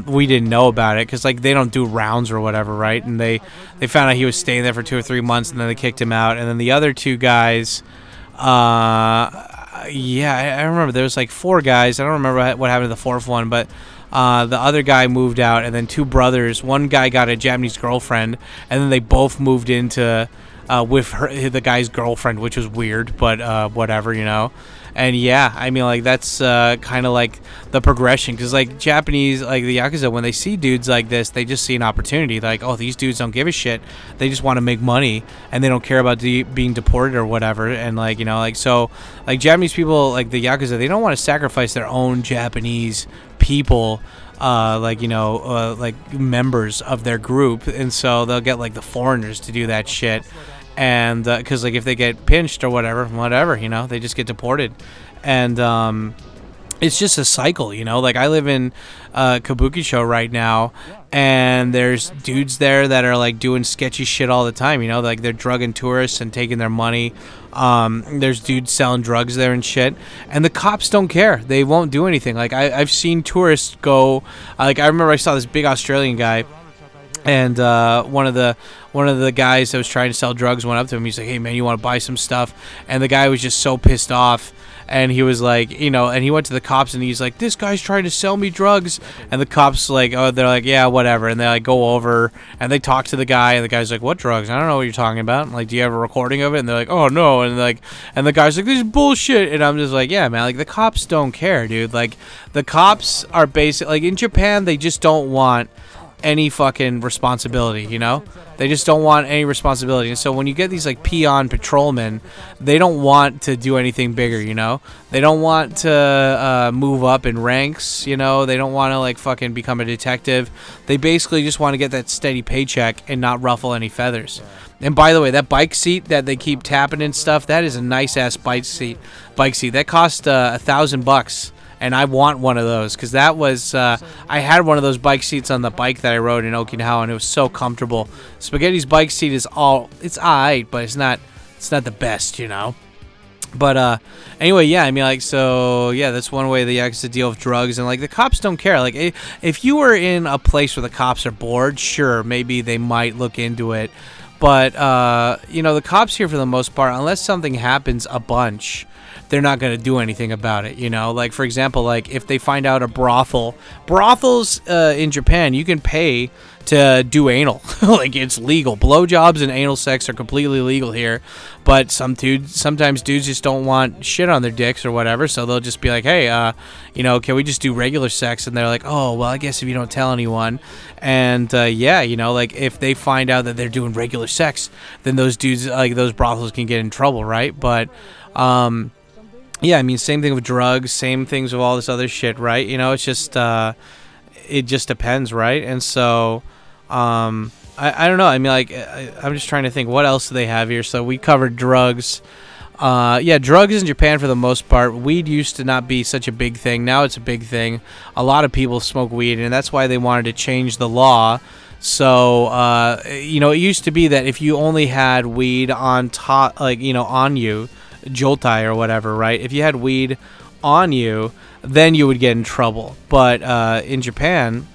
we didn't know about it because like they don't do rounds or whatever, right? And they found out he was staying there for 2 or 3 months, and then they kicked him out. And then the other two guys, yeah, I remember there was like 4 guys. I don't remember what happened to the fourth one, but the other guy moved out, and then 2 brothers. One guy got a Japanese girlfriend, and then they both moved into with the guy's girlfriend, which was weird, but whatever, you know. And yeah, I mean, like, that's kind of like the progression, because like Japanese, like the Yakuza, when they see dudes like this, they just see an opportunity. They're like, oh, these dudes don't give a shit, they just want to make money, and they don't care about being deported or whatever. And like, you know, like, so like Japanese people, like the Yakuza, they don't want to sacrifice their own Japanese people, like, you know, like members of their group, and so they'll get like the foreigners to do that shit. and because like if they get pinched or whatever, you know, they just get deported, and it's just a cycle, you know. Like I live in Kabukicho right now, and there's dudes there that are like doing sketchy shit all the time, you know, like they're drugging tourists and taking their money. There's dudes selling drugs there and shit, and the cops don't care. They won't do anything. Like I've seen tourists go, like I remember I saw this big Australian guy, and one of the guys that was trying to sell drugs went up to him. He's like, "Hey man, you want to buy some stuff?" And the guy was just so pissed off. And he was like, you know, and he went to the cops and he's like, "This guy's trying to sell me drugs." And the cops like, oh, they're like, "Yeah, whatever." And they like go over and they talk to the guy, and the guy's like, "What drugs? I don't know what you're talking about. Like, do you have a recording of it?" And they're like, "Oh no." And the guy's like, "This is bullshit." And I'm just like, yeah, man, like the cops don't care, dude. Like the cops are basic. Like in Japan, they just don't want any fucking responsibility, you know? They just don't want any responsibility. And so when you get these like peon patrolmen, they don't want to do anything bigger, you know? They don't want to move up in ranks, you know? They don't want to like fucking become a detective. They basically just want to get that steady paycheck and not ruffle any feathers. And by the way, that bike seat that they keep tapping and stuff, that is a nice ass bike seat. That cost $1,000. And I want one of those because that was I had one of those bike seats on the bike that I rode in Okinawa, and it was so comfortable. Spaghetti's bike seat is it's alright, but it's not the best, you know. But anyway, yeah, I mean, like, so yeah, that's one way the Yakuza deal with drugs, and like the cops don't care. Like if you were in a place where the cops are bored, sure, maybe they might look into it. But you know, the cops here for the most part, unless something happens a bunch, they're not going to do anything about it, you know? Like, for example, like, if they find out a brothels in Japan, you can pay to do anal. Like, it's legal. Blowjobs and anal sex are completely legal here, but sometimes dudes just don't want shit on their dicks or whatever, so they'll just be like, "Hey, you know, can we just do regular sex?" And they're like, "Oh, well, I guess if you don't tell anyone." And, yeah, you know, like, if they find out that they're doing regular sex, then those dudes, like, those brothels can get in trouble, right? But, yeah, I mean, same thing with drugs, same things with all this other shit, right? You know, it's just, it just depends, right? And so, I don't know. I mean, like, I'm just trying to think, what else do they have here? So we covered drugs. Yeah, drugs in Japan for the most part. Weed used to not be such a big thing. Now it's a big thing. A lot of people smoke weed, and that's why they wanted to change the law. So, you know, it used to be that if you only had weed on top, like, you know, on you, jotai or whatever, right? If you had weed on you, then you would get in trouble. But in Japan,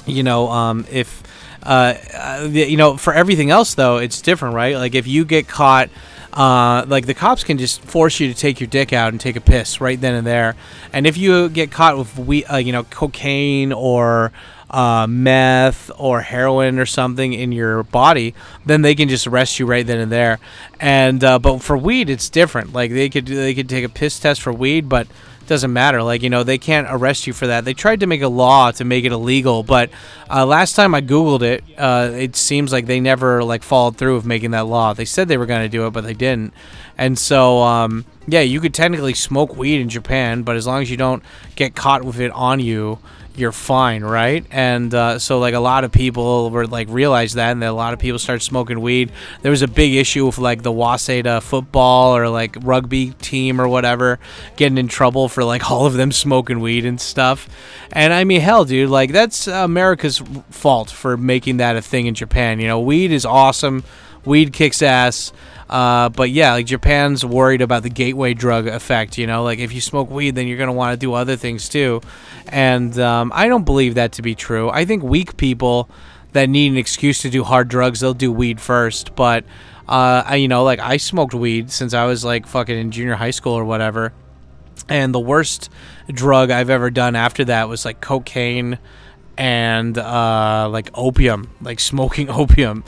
you know, if you know, for everything else though, it's different, right? Like if you get caught, like the cops can just force you to take your dick out and take a piss right then and there. And if you get caught with weed, you know, cocaine or meth or heroin or something in your body, then they can just arrest you right then and there. And but for weed, it's different. Like they could take a piss test for weed, but it doesn't matter. Like, you know, they can't arrest you for that. They tried to make a law to make it illegal, but last time I googled it, it seems like they never like followed through with making that law. They said they were going to do it, but they didn't. And so yeah, you could technically smoke weed in Japan, but as long as you don't get caught with it on you, you're fine, right? And so like a lot of people were like realized that, and then a lot of people started smoking weed. There was a big issue with like the Waseda football or like rugby team or whatever getting in trouble for like all of them smoking weed and stuff. And I mean, hell, dude, like that's America's fault for making that a thing in Japan. You know, weed is awesome. Weed kicks ass. But yeah, like Japan's worried about the gateway drug effect, you know, like if you smoke weed, then you're going to want to do other things too. And I don't believe that to be true. I think weak people that need an excuse to do hard drugs, they'll do weed first. But, you know, like I smoked weed since I was like fucking in junior high school or whatever. And the worst drug I've ever done after that was like cocaine and like opium, like smoking opium,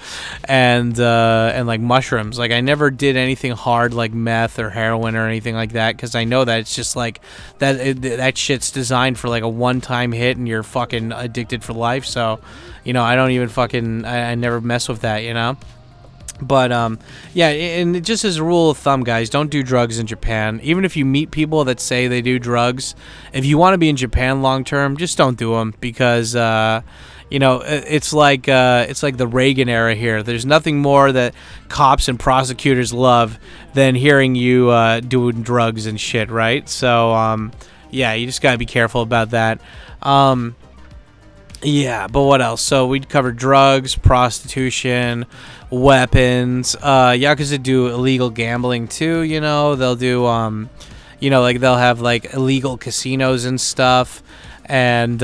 and like mushrooms. Like I never did anything hard like meth or heroin or anything like that, because I know that it's just like that shit's designed for like a one-time hit and you're fucking addicted for life. So, you know, I don't even fucking I never mess with that, you know. But, yeah, and just as a rule of thumb, guys, don't do drugs in Japan. Even if you meet people that say they do drugs, if you want to be in Japan long term, just don't do them, because, it's like the Reagan era here. There's nothing more that cops and prosecutors love than hearing you doing drugs and shit, right? So yeah, you just gotta be careful about that. Yeah, but what else? So we covered drugs, prostitution, weapons. Yakuza do illegal gambling too. They'll do like they'll have like illegal casinos and stuff, and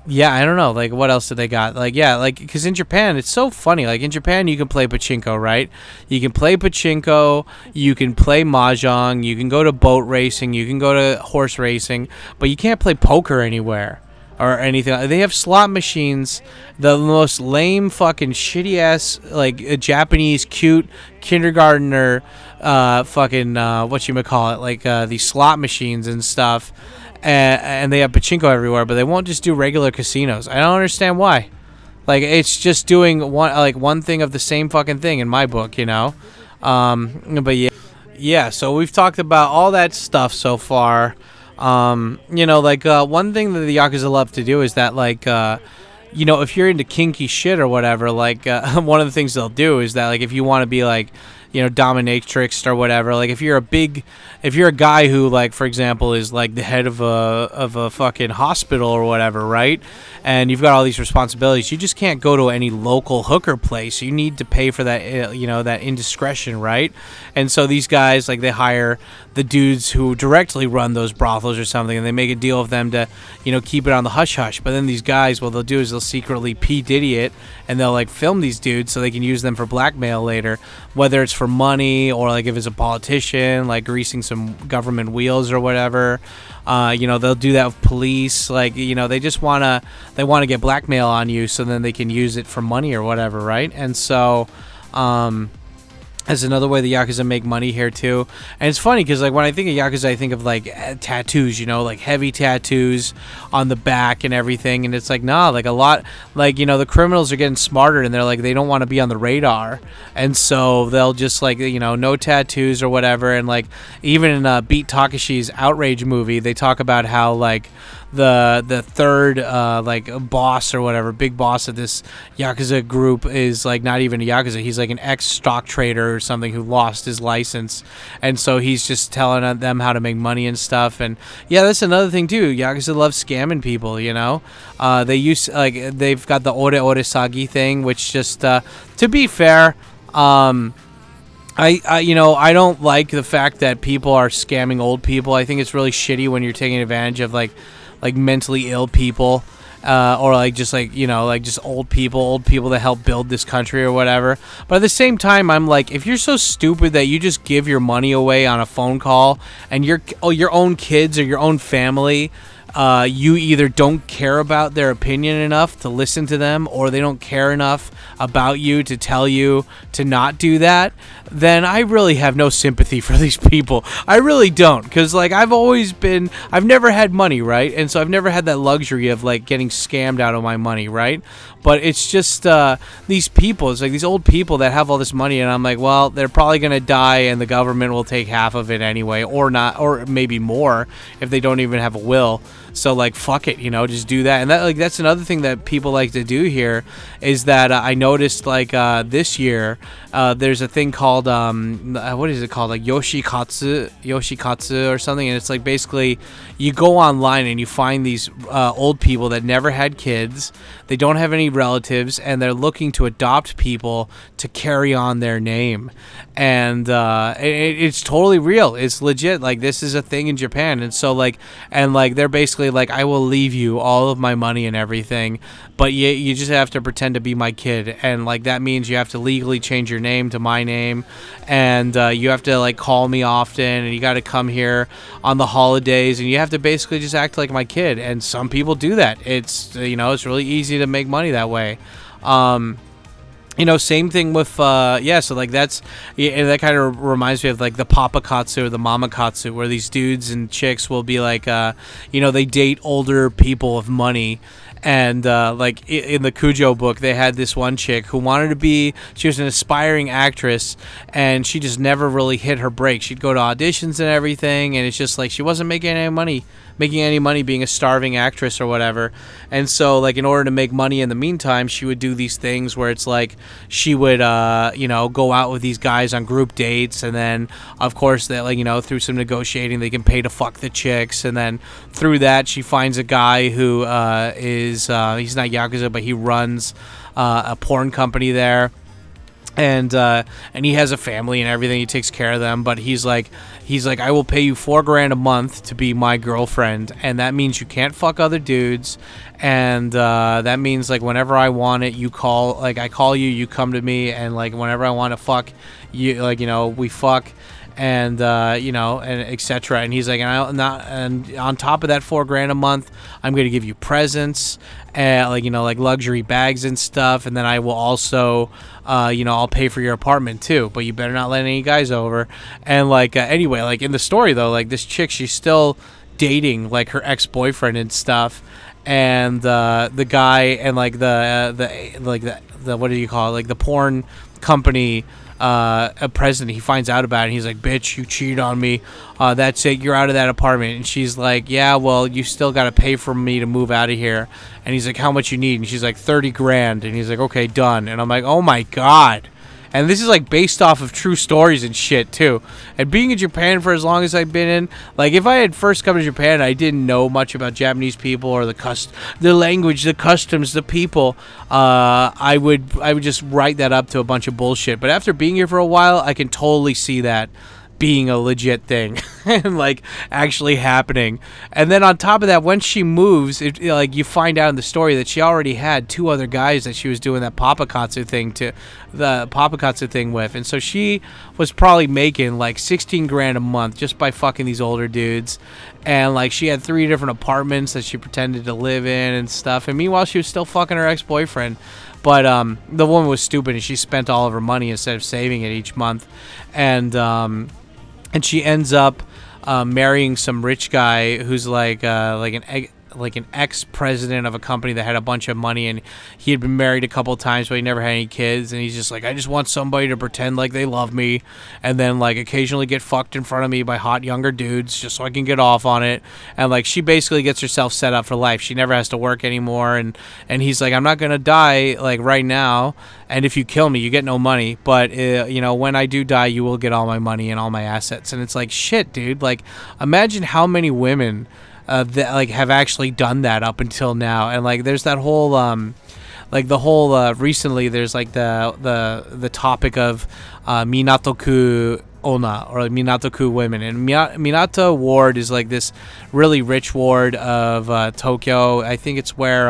yeah, I don't know. Like, what else do they got? Like, yeah, like, because in Japan, it's so funny. Like, in Japan, you can play pachinko, right? You can play pachinko, you can play mahjong, you can go to boat racing, you can go to horse racing, but you can't play poker anywhere or anything. They have slot machines, the most lame, fucking, shitty-ass, like, Japanese, cute kindergartner, whatchamacallit, like, these slot machines and stuff. And they have pachinko everywhere, but they won't just do regular casinos. I don't understand why. Like, it's just doing one thing of the same fucking thing in my book, But yeah. So we've talked about all that stuff so far. One thing that the Yakuza love to do is that, like, if you're into kinky shit or whatever, like, one of the things they'll do is that, like, if you want to be like, dominatrix or whatever. Like, if you're a guy who, like, for example, is like the head of a fucking hospital or whatever, right? And you've got all these responsibilities, you just can't go to any local hooker place. You need to pay for that, that indiscretion, right? And so these guys, like, they hire the dudes who directly run those brothels or something, and they make a deal with them to, keep it on the hush hush. But then these guys, what they'll do is they'll secretly P. Diddy it, and they'll, like, film these dudes so they can use them for blackmail later, whether it's for money or, like, if it's a politician, like greasing some government wheels or whatever. They'll do that with police. Like, they just want to get blackmail on you so then they can use it for money or whatever, right? And so that's another way the Yakuza make money here too. And it's funny because, like, when I think of Yakuza, I think of, like, tattoos, like heavy tattoos on the back and everything. And it's like, nah, like, a lot, like, the criminals are getting smarter, and they're like, they don't want to be on the radar. And so they'll just, like, no tattoos or whatever. And, like, even in Beat Takashi's Outrage movie, they talk about how, like, the third like boss or whatever, big boss of this Yakuza group is, like, not even a Yakuza. He's like an ex-stock trader or something who lost his license, and so he's just telling them how to make money and stuff. And yeah, that's another thing too. Yakuza loves scamming people. They've got the ore ore sagi thing, which just to be fair, I don't like the fact that people are scamming old people. I think it's really shitty when you're taking advantage of like mentally ill people, or like just old people that help build this country or whatever. But at the same time, I'm like, if you're so stupid that you just give your money away on a phone call, and your own kids or your own family, you either don't care about their opinion enough to listen to them, or they don't care enough about you to tell you to not do that, then I really have no sympathy for these people. I really don't, because, like, I've never had money, right? And so I've never had that luxury of, like, getting scammed out of my money, right? But it's just these people, it's like these old people that have all this money, and I'm like, well, they're probably going to die, and the government will take half of it anyway, or not, or maybe more if they don't even have a will. So, like, fuck it, just do that. And that's another thing that people like to do here, is that I noticed, like, this year, there's a thing called, what is it called? Like Yoshikatsu or something. And it's like, basically, you go online and you find these old people that never had kids. They don't have any relatives, and they're looking to adopt people to carry on their name. And it's totally real. It's legit. Like, this is a thing in Japan. And so, like, they're basically like, I will leave you all of my money and everything, but you just have to pretend to be my kid. And, like, that means you have to legally change your name to my name, and you have to, like, call me often, and you got to come here on the holidays, and you have to basically just act like my kid. And some people do that. It's it's really easy to make money that way. Same thing with, so, like, that kind of reminds me of, like, the Papa Katsu or the Mama Katsu, where these dudes and chicks will be like, they date older people with money, And like in the Cujo book, they had this one chick who wanted to be. She was an aspiring actress, and she just never really hit her break. She'd go to auditions and everything, and it's just like she wasn't making any money being a starving actress or whatever. And so, like, in order to make money in the meantime, she would do these things where it's like she would go out with these guys on group dates, and then of course that, like, through some negotiating they can pay to fuck the chicks, and then through that she finds a guy who he's not Yakuza, but he runs a porn company there. And he has a family and everything. He takes care of them, but he's like, I will pay you $4,000 a month to be my girlfriend, and that means you can't fuck other dudes, and that means, like, whenever I want it, you call, like, I call you, you come to me, and, like, whenever I want to fuck you, like, we fuck, and and etc. And he's like, and on top of that $4,000 a month, I'm going to give you presents, and like luxury bags and stuff, and then I will also I'll pay for your apartment too, but you better not let any guys over. And anyway, like in the story though, like this chick, she's still dating like her ex-boyfriend and stuff, and the guy and like the what do you call it, like the porn company a president, he finds out about it, and he's like, bitch, you cheated on me, that's it, you're out of that apartment. And she's like, yeah, well, you still got to pay for me to move out of here. And he's like, how much you need? And she's like, $30,000. And he's like, okay, done. And I'm like, oh my god. And this is like based off of true stories and shit too. And being in Japan for as long as I've been in, like if I had first come to Japan, I didn't know much about Japanese people or the language, the customs, the people. I would just write that up to a bunch of bullshit. But after being here for a while, I can totally see that being a legit thing and like actually happening. And then on top of that, when she moves, like you find out in the story that she already had 2 other guys that she was doing that papakatsu thing with, and so she was probably making like $16,000 a month just by fucking these older dudes. And like she had 3 different apartments that she pretended to live in and stuff, and meanwhile she was still fucking her ex-boyfriend. But the woman was stupid, and she spent all of her money instead of saving it each month. And she ends up marrying some rich guy who's like an ex-president of a company that had a bunch of money, and he had been married a couple of times, but he never had any kids. And he's just like, I just want somebody to pretend like they love me, and then like occasionally get fucked in front of me by hot younger dudes just so I can get off on it. And like she basically gets herself set up for life. She never has to work anymore. And he's like, I'm not gonna die like right now, and if you kill me, you get no money, but when I do die, you will get all my money and all my assets. And it's like, shit, dude, like imagine how many women that like have actually done that up until now. And like there's that whole recently there's like the topic of Minatoku Ona, or Minatoku women. And Minato ward is like this really rich ward of Tokyo. I think it's where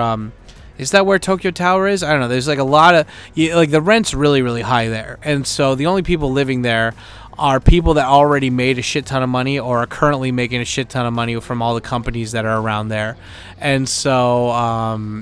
is that where Tokyo Tower is? I don't know. There's like a lot of like the rent's really, really high there. And so the only people living there are people that already made a shit ton of money or are currently making a shit ton of money from all the companies that are around there. And so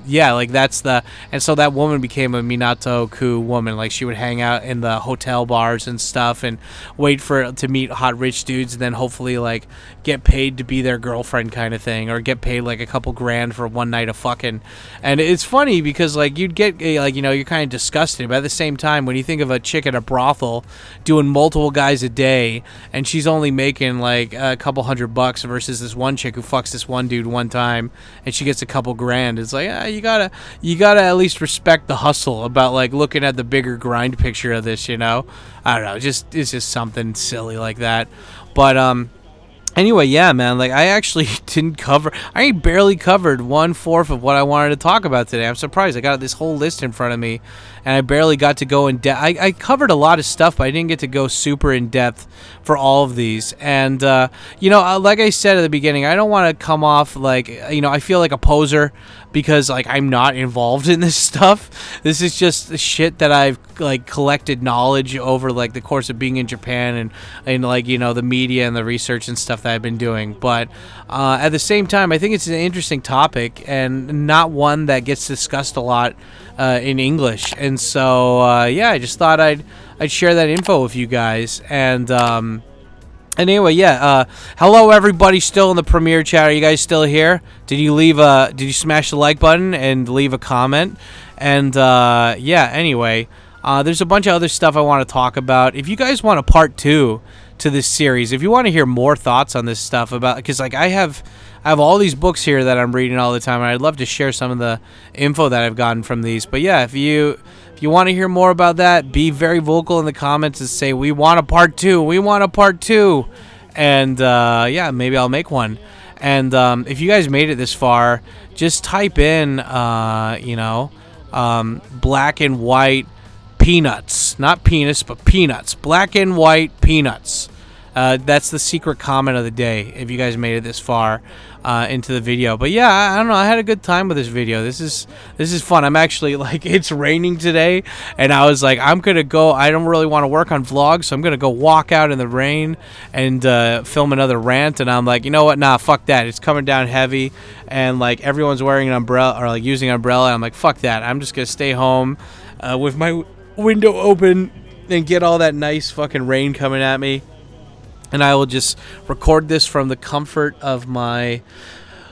like that's and so that woman became a Minato-ku woman. Like she would hang out in the hotel bars and stuff and wait to meet hot rich dudes, and then hopefully like get paid to be their girlfriend kind of thing, or get paid like a couple grand for one night of fucking. And it's funny because like you'd get you're kind of disgusted, but at the same time, when you think of a chick at a brothel doing multiple guys a day, and she's only making like a couple $100 versus this one chick who fucks this one dude one time and she gets a couple grand, it's like you gotta at least respect the hustle about like looking at the bigger grind picture of this. I don't know, it's just something silly like that. But anyway, yeah, man, like I actually I barely covered 1/4 of what I wanted to talk about today. I'm surprised. I got this whole list in front of me, and I barely got to go in depth. I covered a lot of stuff, but I didn't get to go super in depth for all of these. And like I said at the beginning, I don't want to come off like I feel like a poser because like I'm not involved in this stuff. This is just the shit that I've like collected knowledge over like the course of being in Japan and like the media and the research and stuff that I've been doing. But at the same time, I think it's an interesting topic and not one that gets discussed a lot in English. And so I just thought I'd share that info with you guys. And And anyway, yeah. Hello, everybody. Still in the premiere chat. Are you guys still here? Did you smash the like button and leave a comment? And yeah. Anyway, there's a bunch of other stuff I want to talk about. If you guys want a part 2 to this series, if you want to hear more thoughts on this stuff about, because like I have all these books here that I'm reading all the time, and I'd love to share some of the info that I've gotten from these. But yeah, if you want to hear more about that, be very vocal in the comments and say, we want a part 2. We want a part 2. And yeah, maybe I'll make one. And if you guys made it this far, just type in, black and white peanuts. Not penis, but peanuts. Black and white peanuts. That's the secret comment of the day, if you guys made it this far into the video. But yeah, I don't know. I had a good time with this video. This is fun. I'm actually, like, it's raining today, and I was like, I'm going to go. I don't really want to work on vlogs, so I'm going to go walk out in the rain and film another rant. And I'm like, you know what? Nah, fuck that. It's coming down heavy, and, like, everyone's wearing an umbrella or, like, using an umbrella. And I'm like, fuck that. I'm just going to stay home with my window open and get all that nice fucking rain coming at me. And I will just record this from the comfort of my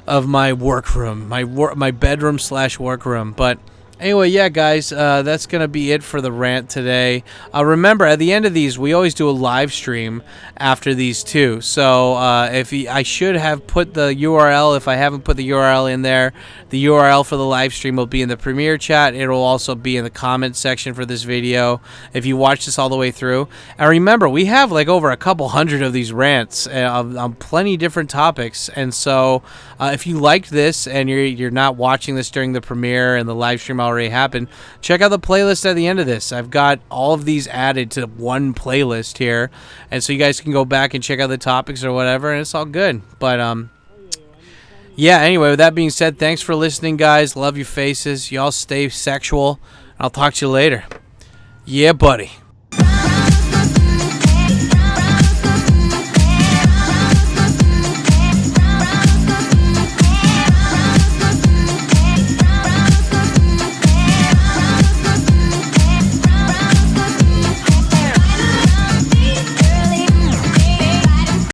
workroom, my bedroom / workroom. But anyway, yeah, guys, that's gonna be it for the rant today. Remember, at the end of these, we always do a live stream after these too. So I should have put the URL. If I haven't put the URL in there, the URL for the live stream will be in the premiere chat. It will also be in the comment section for this video if you watch this all the way through. And remember, we have like over a couple hundred of these rants on plenty different topics. And so if you liked this and you're not watching this during the premiere and the live stream already happened, check out the playlist at the end of this. I've got all of these added to one playlist here, and so you guys can go back and check out the topics or whatever, and it's all good. But yeah, anyway, with that being said, thanks for listening, guys. Love your faces. Y'all stay sexual. I'll talk to you later. Yeah, buddy.